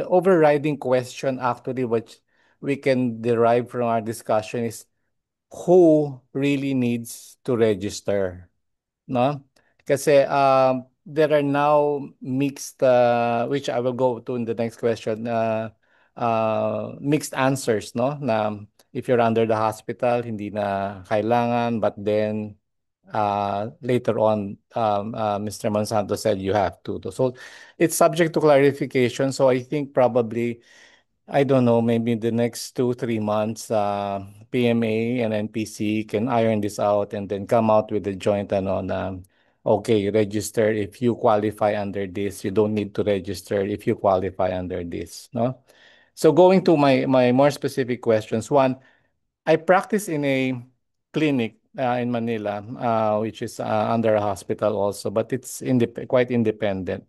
overriding question actually, which we can derive from our discussion, is who really needs to register, no? Kasi there are now mixed, which I will go to in the next question, mixed answers, no? Na If you're under the hospital, hindi na kailangan, but then later on, Mr. Monsanto said you have to. So it's subject to clarification. So I think probably, I don't know, maybe the next 2, 3 months, PMA and NPC can iron this out and then come out with a joint ano na, okay, register if you qualify under this. You don't need to register if you qualify under this, no? So going to my more specific questions. One, I practice in a clinic in Manila, which is under a hospital also, but it's quite independent.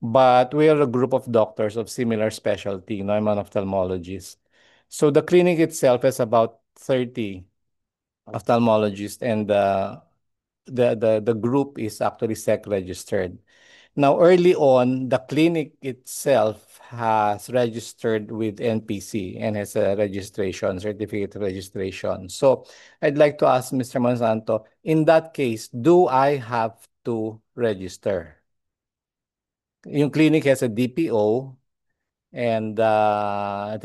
But we are a group of doctors of similar specialty. You know, I'm an ophthalmologist. So the clinic itself has about 30 ophthalmologists, and the group is actually SEC registered. Now, early on, the clinic itself has registered with NPC and has a registration, certificate of registration. So I'd like to ask Mr. Monsanto, in that case, do I have to register? Yung clinic has a DPO and I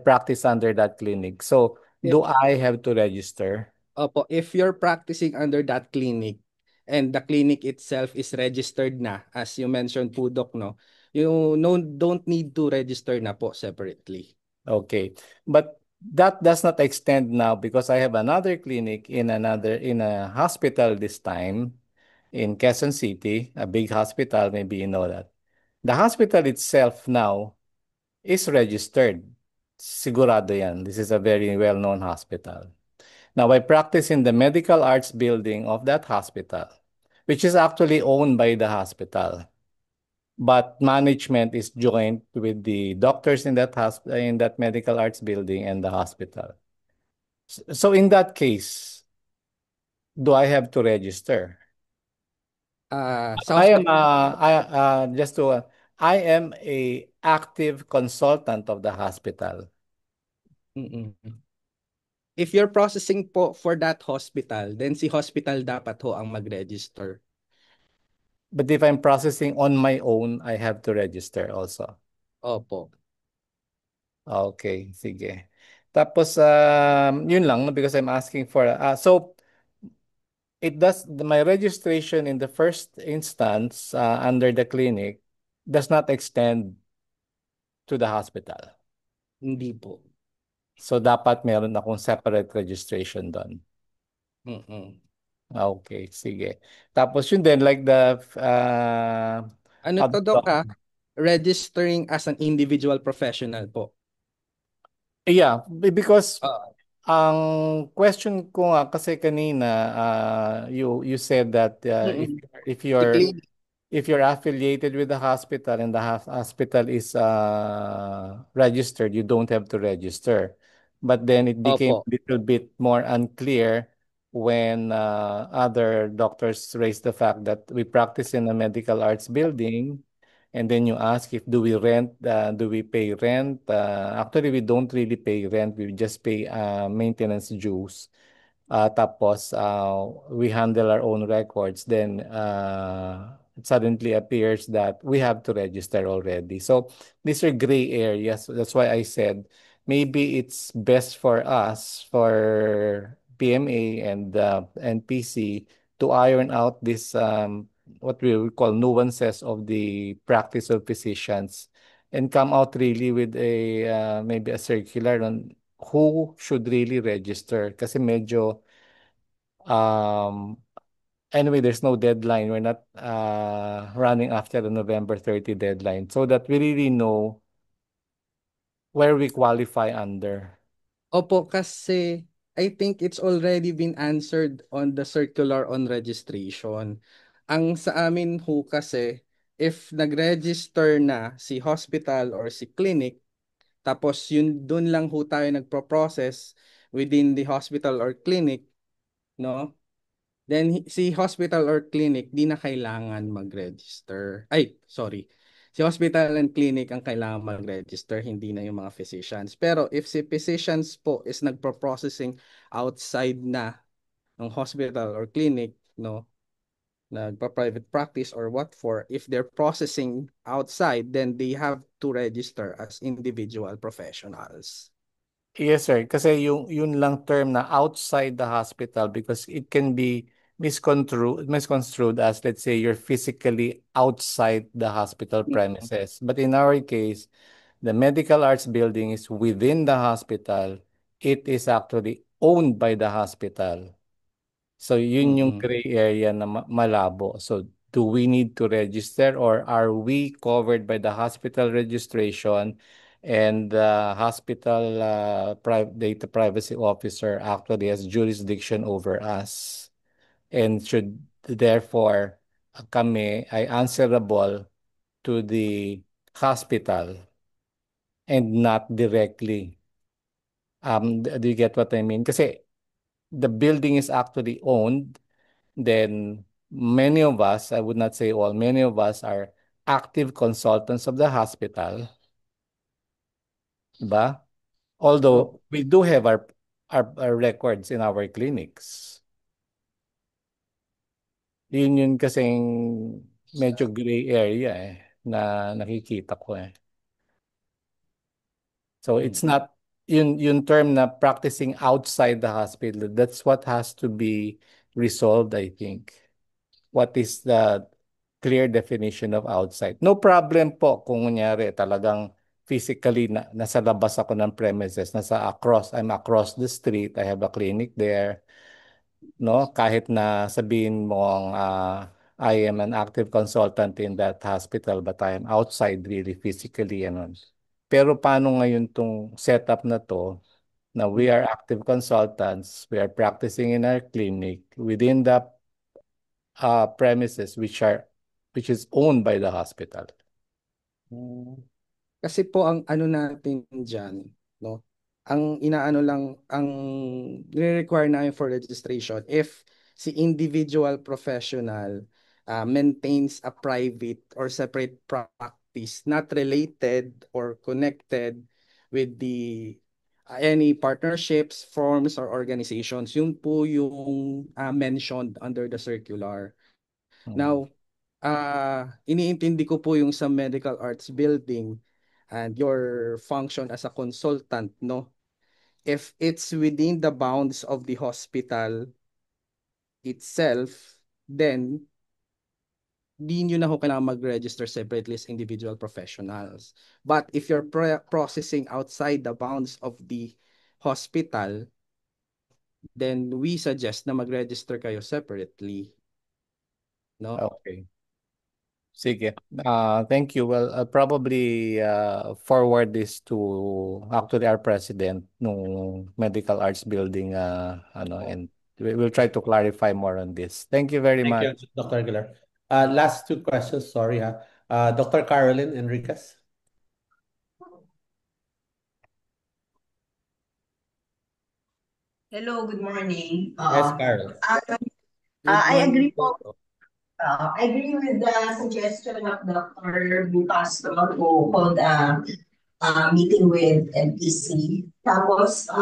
practice under that clinic. So do I have to register? Opo, if you're practicing under that clinic and the clinic itself is registered na, as you mentioned po, Doc, no, you don't need to register na po separately. Okay. But that does not extend now because I have another clinic in a hospital this time in Quezon City, a big hospital, maybe you know that. The hospital itself now is registered. Sigurado yan. This is a very well-known hospital. Now, I practice in the medical arts building of that hospital, which is actually owned by the hospital. But management is joined with the doctors in that medical arts building and the hospital. So in that case, do I have to register? I am I am a active consultant of the hospital. Mm-mm. If you're processing po for that hospital, then si hospital dapat ho ang mag-register. But if I'm processing on my own, I have to register also. Opo. Okay, sige. Tapos, yun lang, no, because I'm asking for, so, my registration in the first instance under the clinic does not extend to the hospital. Hindi po. So, dapat meron akong separate registration doon. Mm-mm. Okay, sige. Tapos yun din, like the, Ano to, Doc, ha? Registering as an individual professional po. yeah, because ang question ko nga kasi kanina, you said that if you're affiliated with the hospital and the hospital is registered, you don't have to register. But then it became Opo. a little bit more unclear when other doctors raised the fact that we practice in a medical arts building. And then you ask if do we pay rent? Actually, we don't really pay rent. We just pay maintenance dues. Tapos, we handle our own records. Then, it suddenly appears that we have to register already. So, these are gray areas. That's why I said maybe it's best for us, for PMA and NPC, to iron out this what we would call nuances of the practice of physicians and come out really with a maybe a circular on who should really register. Kasi medyo anyway, there's no deadline. We're not running after the November 30 deadline so that we really know where we qualify under. Opo, kasi I think it's already been answered on the circular on registration. Ang sa amin ho kasi, if nag-register na si hospital or si clinic, tapos yun doon lang ho tayo nagpo-process within the hospital or clinic, no? Then si hospital or clinic di na kailangan mag-register. Ay, sorry. Si hospital and clinic ang kailangan mag-register, hindi na yung mga physicians. Pero if si physicians po is nagpo-processing outside na ng hospital or clinic, no? nagpa-private practice or what for. If they're processing outside, then they have to register as individual professionals. Yes, sir. Kasi yun lang term na outside the hospital because it can be misconstrued as, let's say, you're physically outside the hospital premises. But in our case, the medical arts building is within the hospital. It is actually owned by the hospital. So yun yung gray area na malabo. So do we need to register or are we covered by the hospital registration and the hospital data privacy officer actually has jurisdiction over us and should therefore kami ay answerable to the hospital and not directly. Do you get what I mean? Kasi the building is actually owned, then many of us, I would not say all, many of us are active consultants of the hospital, diba? Although we do have our records in our clinics. Yun kasing medyo gray area na nakikita ko So it's not yung term na practicing outside the hospital. That's what has to be resolved, I think. What is the clear definition of outside? No problem po kung kunyari talagang physically nasa labas ako ng premises, I'm across the street, I have a clinic there, no? Kahit na sabihin mo I am an active consultant in that hospital but I am outside really physically Pero paano ngayon tong setup na to na we are active consultants, we are practicing in our clinic within the premises which is owned by the hospital. Kasi po ang ano natin diyan, no? Ang inaano lang ang require namin for registration if si individual professional maintains a private or separate practice not related or connected with the any partnerships, firms or organizations. Yun po yung mentioned under the circular. Now, iniintindi ko po yung sa medical arts building and your function as a consultant, no? If it's within the bounds of the hospital itself, then di nyo na ho kailangan mag-register separately as individual professionals. But if you're processing outside the bounds of the hospital, then we suggest na mag-register kayo separately. No? Okay. Sige. Thank you. Well, I'll probably forward this to actually our president ng medical arts building and we'll try to clarify more on this. Thank you very much. Thank you, Dr. Aguilar. Last two questions, sorry Dr. Caroline Enriquez. Hello, good morning. Yes, Carol. I agree po. I agree with the suggestion of Dr. Bucastro to hold a meeting with NPC. Tapos,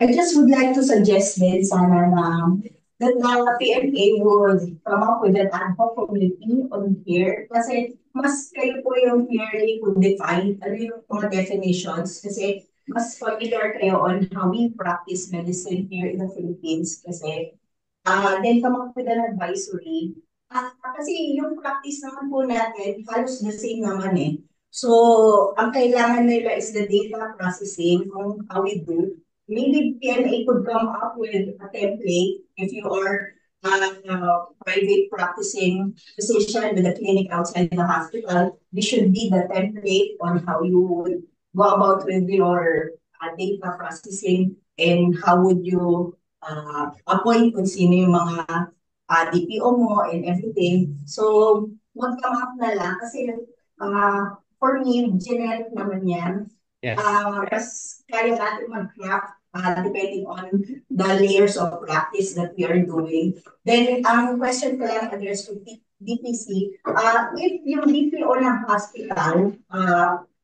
I just would like to suggest din sana na that the PMA would come up with an ad hoc committee on here kasi mas kayo po yung clearly could define ano yung mga definitions kasi mas familiar kayo on how we practice medicine here in the Philippines kasi then come up with an advisory. Kasi yung practice naman po natin, halos the same naman eh. So, ang kailangan nila is the data processing on how we do. Maybe PMA could come up with a template if you are private practicing physician with a clinic outside the hospital. This should be the template on how you would go about with your data processing and how would you appoint kung sino yung mga DPO mo and everything. So, mag-come up na lang kasi for me, generic naman yan. Yes. Mas kaya natin mag-craft depending on the layers of practice that we are doing. Then, ang question ko lang address to DPC, if yung DPO ng hospital,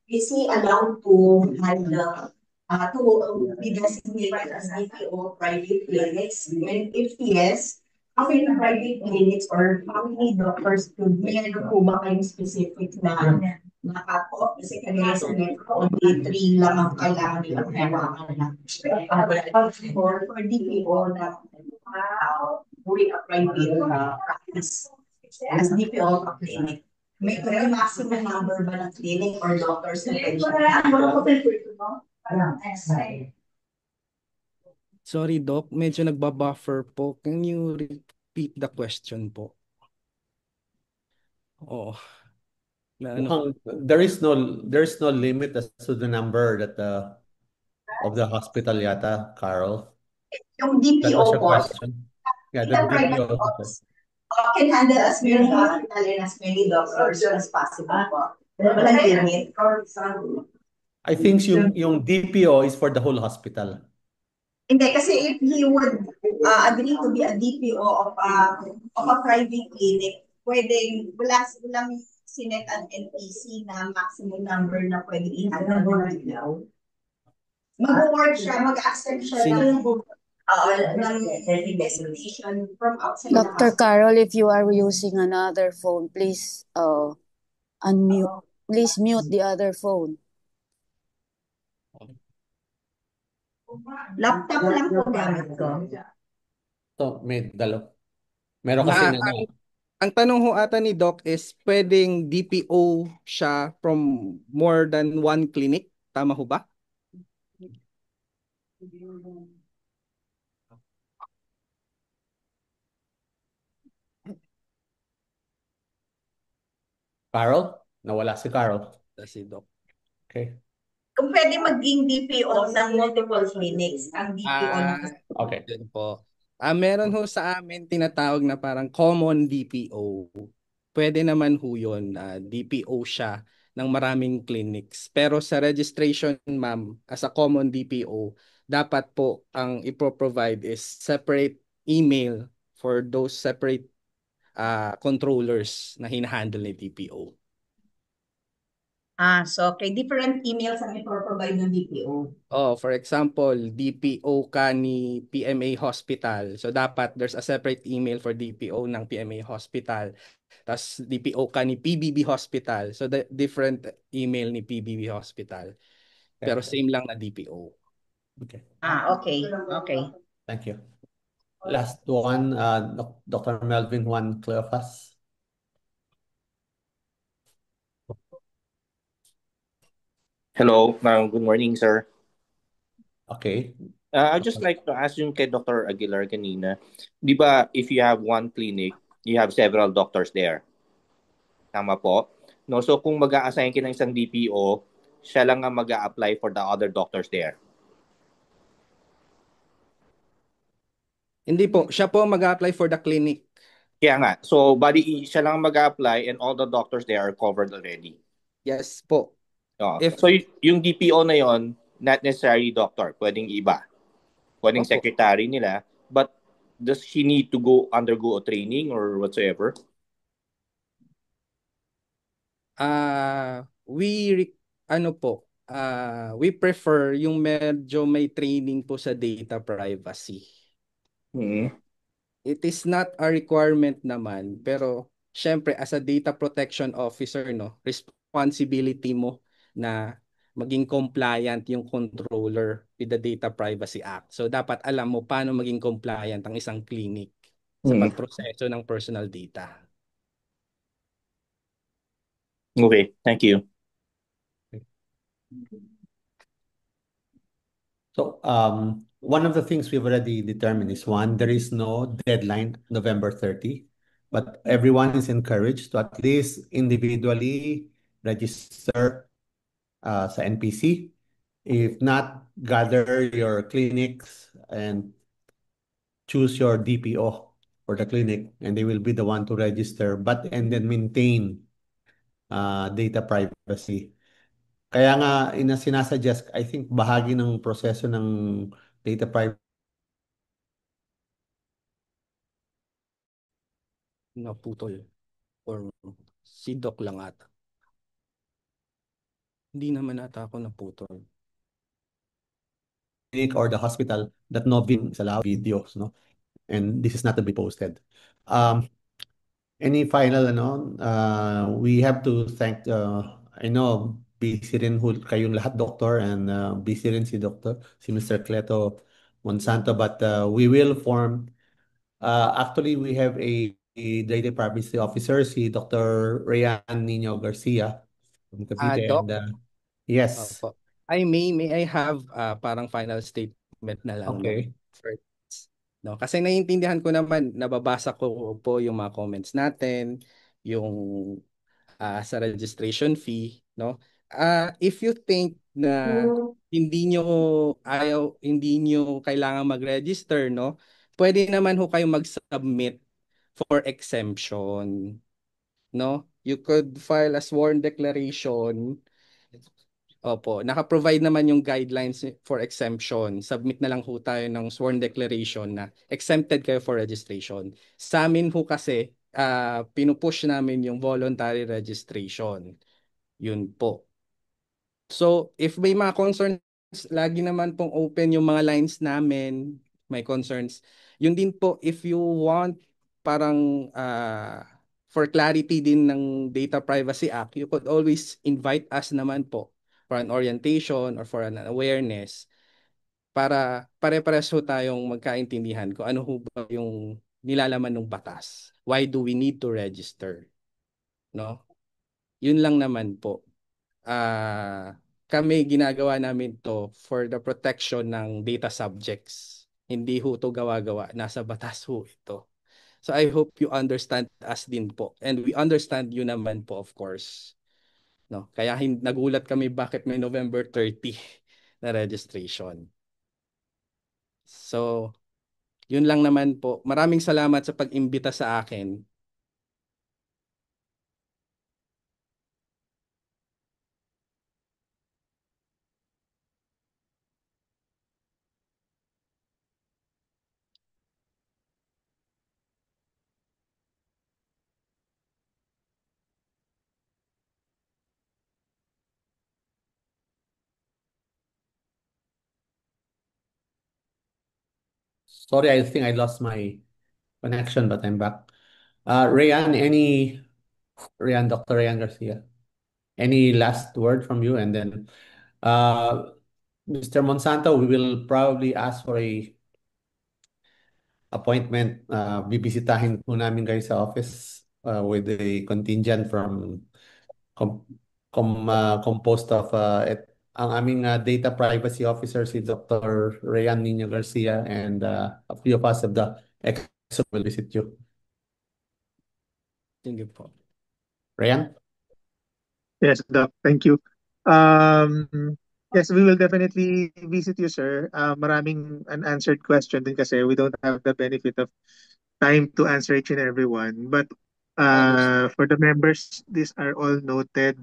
is he allowed to handle to be designated as DPO private clinics? And if yes, how many private clinics or how many doctors could meron po ba kayong specific na cut-off? Kasi kanina sa Metro, only 3 lang ang kailangan nilang hawakan na. For DPO na doing a private practice as DPO clinic. May maximum number ba ng clinic or doctors na pwede siya? Sorry, Doc. Medyo nagbabuffer po. Can you repeat the question po? Oo. Mukhang there's no limit as to the number that of the hospital yata, Carol. Yung That was DPO your po. question. Yeah, the DPO. Can handle as many hospital and as many doctors as possible po. Walang limit. I think yung DPO is for the whole hospital. Hindi, kasi if he would agree to be a DPO of a private clinic, pwedeng walang sinet at NPC na maximum number na pwedeng i-handle. Mag-work siya, mag-accept siya ng investigation from outside the Dr. hospital. Carol, if you are using another phone, please unmute. Please mute the other phone. Laptop lang po gamit ko. So, meron kasi ang tanong ho ata ni Doc is pwedeng DPO siya from more than one clinic? Tama ho ba? Carol? Nawala si Carol. Si Doc. Okay. Kung pwede maging DPO ng multiple clinics, ang DPO ng... Okay. Yun po. Meron ho sa amin tinatawag na parang common DPO. Pwede naman ho yun. DPO siya ng maraming clinics. Pero sa registration, ma'am, as a common DPO, dapat po ang ipro-provide is separate email for those separate controllers na hinahandle ni DPO. So okay, different emails ang ipro-provide ng DPO. For example, DPO ka ni PMA Hospital. So dapat there's a separate email for DPO ng PMA Hospital. Tapos DPO ka ni PBB Hospital. So the different email ni PBB Hospital. Pero same lang na DPO. Okay. Okay. Okay. Thank you. Last one, Dr. Melvin Juan Cleofas. Hello, good morning, sir. Okay. I'd just like to ask yung kay Dr. Aguilar kanina. Di ba, if you have one clinic, you have several doctors there. Tama po? No, so kung mag-a-assign ka ng isang DPO, siya lang ang mag-a-apply for the other doctors there. Hindi po, siya po mag-a-apply for the clinic. Kaya nga, so bali siya lang ang mag-a-apply and all the doctors there are covered already. Yes po. So yung DPO na yon, not necessarily doctor, pwedeng iba. Pwedeng secretary nila, but does she need to undergo a training or whatsoever? We prefer yung medyo may training po sa data privacy. It is not a requirement naman, pero syempre as a data protection officer, no, responsibility mo na maging compliant yung controller with the Data Privacy Act. So dapat alam mo paano maging compliant ang isang clinic sa pagproseso ng personal data. Okay, thank you. So, one of the things we've already determined is there is no deadline, November 30, but everyone is encouraged to at least individually register sa NPC. If not, gather your clinics and choose your DPO for the clinic, and they will be the one to register, and then maintain data privacy. Kaya nga, sinasuggest, I think, bahagi ng proseso ng data privacy. Naputol. Or si Doc lang ata. Hindi naman ata ako naputol. Or the hospital that no being allowed videos, no? and this is not to be posted. Any final, we have to thank, I know, busy rin kayong lahat, Doctor, and busy rin si Mr. Cleto Monsanto, but we will form, actually, we have a data privacy officer, si Dr. Rayan Nino Garcia from Cavite, Doc, and yes, opo. May I have parang final statement na lang, no? okay. First, no? Kasi naiintindihan ko naman, nababasa ko po yung mga comments natin, yung sa registration fee, no? If you think na hindi nyo kailangan mag-register, no? Pwede naman ho kayong mag-submit for exemption, no? You could file a sworn declaration. Opo, naka-provide naman yung guidelines for exemption. Submit na lang ho tayo ng sworn declaration na exempted kayo for registration. Sa amin ho kasi, pinupush namin yung voluntary registration. Yun po. So, if may mga concerns, lagi naman pong open yung mga lines namin, may concerns. Yun din po, if you want parang for clarity din ng Data Privacy Act, you could always invite us naman po for an orientation or for an awareness para pare-pares ho tayong magkaintindihan kung ano ho ba yung nilalaman ng batas. Why do we need to register? No? Yun lang naman po. Kami ginagawa namin to for the protection ng data subjects. Hindi ho to gawa-gawa. Nasa batas ho ito. So I hope you understand us din po. And we understand you naman po, of course. No? Kaya nagulat kami bakit may November 30 na registration. So, yun lang naman po. Maraming salamat sa pag-imbita sa akin. Sorry, I think I lost my connection, but I'm back. Rayan, Dr. Rayan Garcia, any last word from you? And then, Mr. Monsanto, we will probably ask for a appointment. Bibisitahin po namin kayo sa office with a contingent from com, composed of ang aming data privacy officer si Dr. Rayan Nino Garcia, and a few of us of the EXO will visit you. Thank you po. Rayan? Yes, Doc. Thank you. Yes, we will definitely visit you, sir. Maraming unanswered question din kasi we don't have the benefit of time to answer each and every one. But for the members, these are all noted.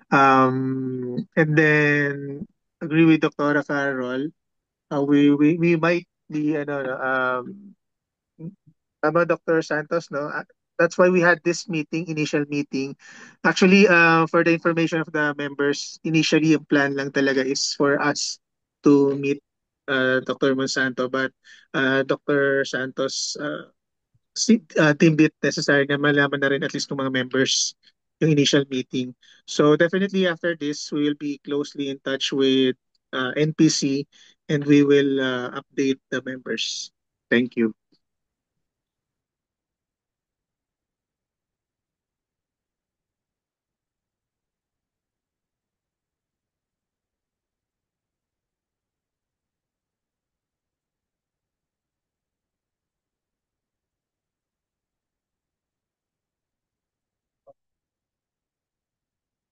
And then agree with Dr. Carol. We might be about Dr. Santos, no? That's why we had this initial meeting. Actually, for the information of the members, initially yung plan lang talaga is for us to meet Dr. Monsanto, but Dr. Santos team bit necessary na malaman na rin at least ng mga members yung initial meeting. So definitely after this, we will be closely in touch with NPC and we will update the members. Thank you.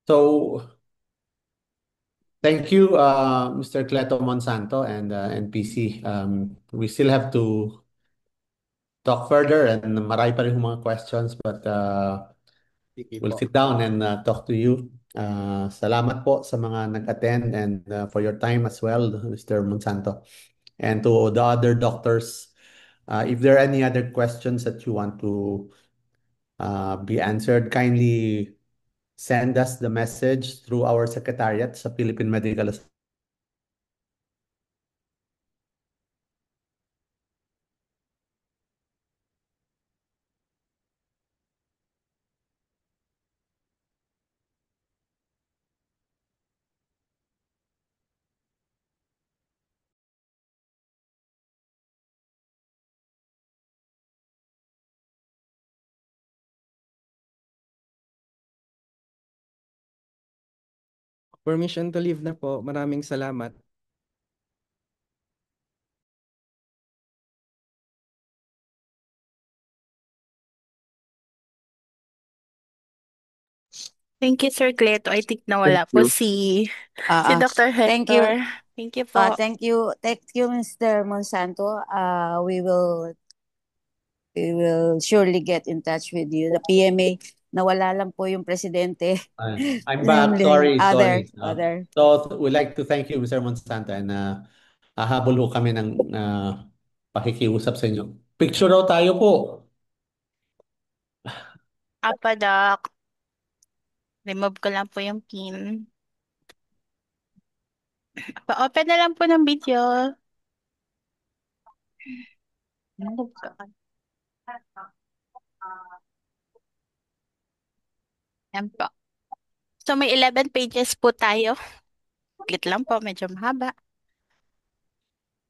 So, thank you, Mr. Cleto Monsanto and NPC. We still have to talk further and marami pa rin yung mga questions, but we'll sit down and talk to you. Salamat po sa mga nag-attend and for your time as well, Mr. Monsanto. And to the other doctors, if there are any other questions that you want to be answered, kindly send us the message through our secretariat sa Philippine Medical Association. Permission to leave na po. Maraming salamat. Thank you, Sir Cleto. I think nawala po si Dr. Thank you. Hector. Thank you po. Thank you, Mr. Monsanto. We will surely get in touch with you. The PMA, nawala lang po yung presidente. I'm back. Sorry. Other. So we'd like to thank you, Mr. Monsanto, and hahabol ho kami ng pakikiusap sa inyo. Picture raw tayo po. Apa, Doc. Remove ko lang po yung pin. Pa-open na lang po ng video. Yan po. So may 11 pages po tayo. Click lang po, medyo mahaba.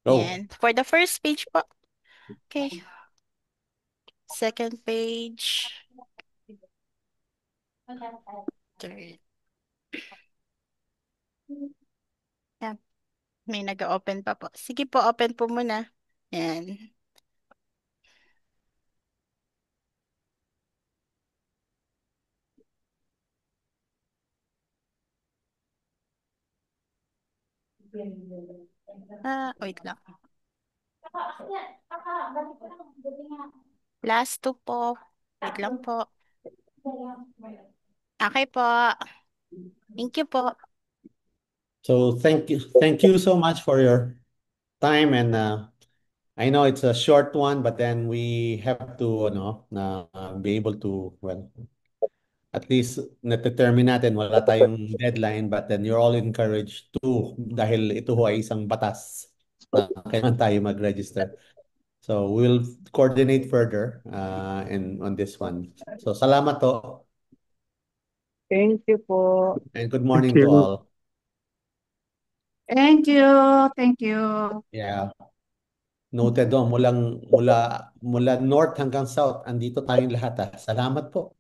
Go. And for the first page po. Okay. Second page. Third. Yan. May nag-open pa po. Sige po, open po muna. Yan. Wait lang. Last two po. Wait lang po. Okay po. Thank you po. So thank you so much for your time, and I know it's a short one, but then we have to be able to, well, at least na-determine natin wala tayong deadline, but then you're all encouraged to, dahil ito ho ay isang batas na kailangan tayo mag-register. So we'll coordinate further on this one. So salamat to. Thank you po. And good morning to all. Thank you. Thank you. Yeah. Noted do, mula north hanggang south, andito tayong lahat. Salamat po.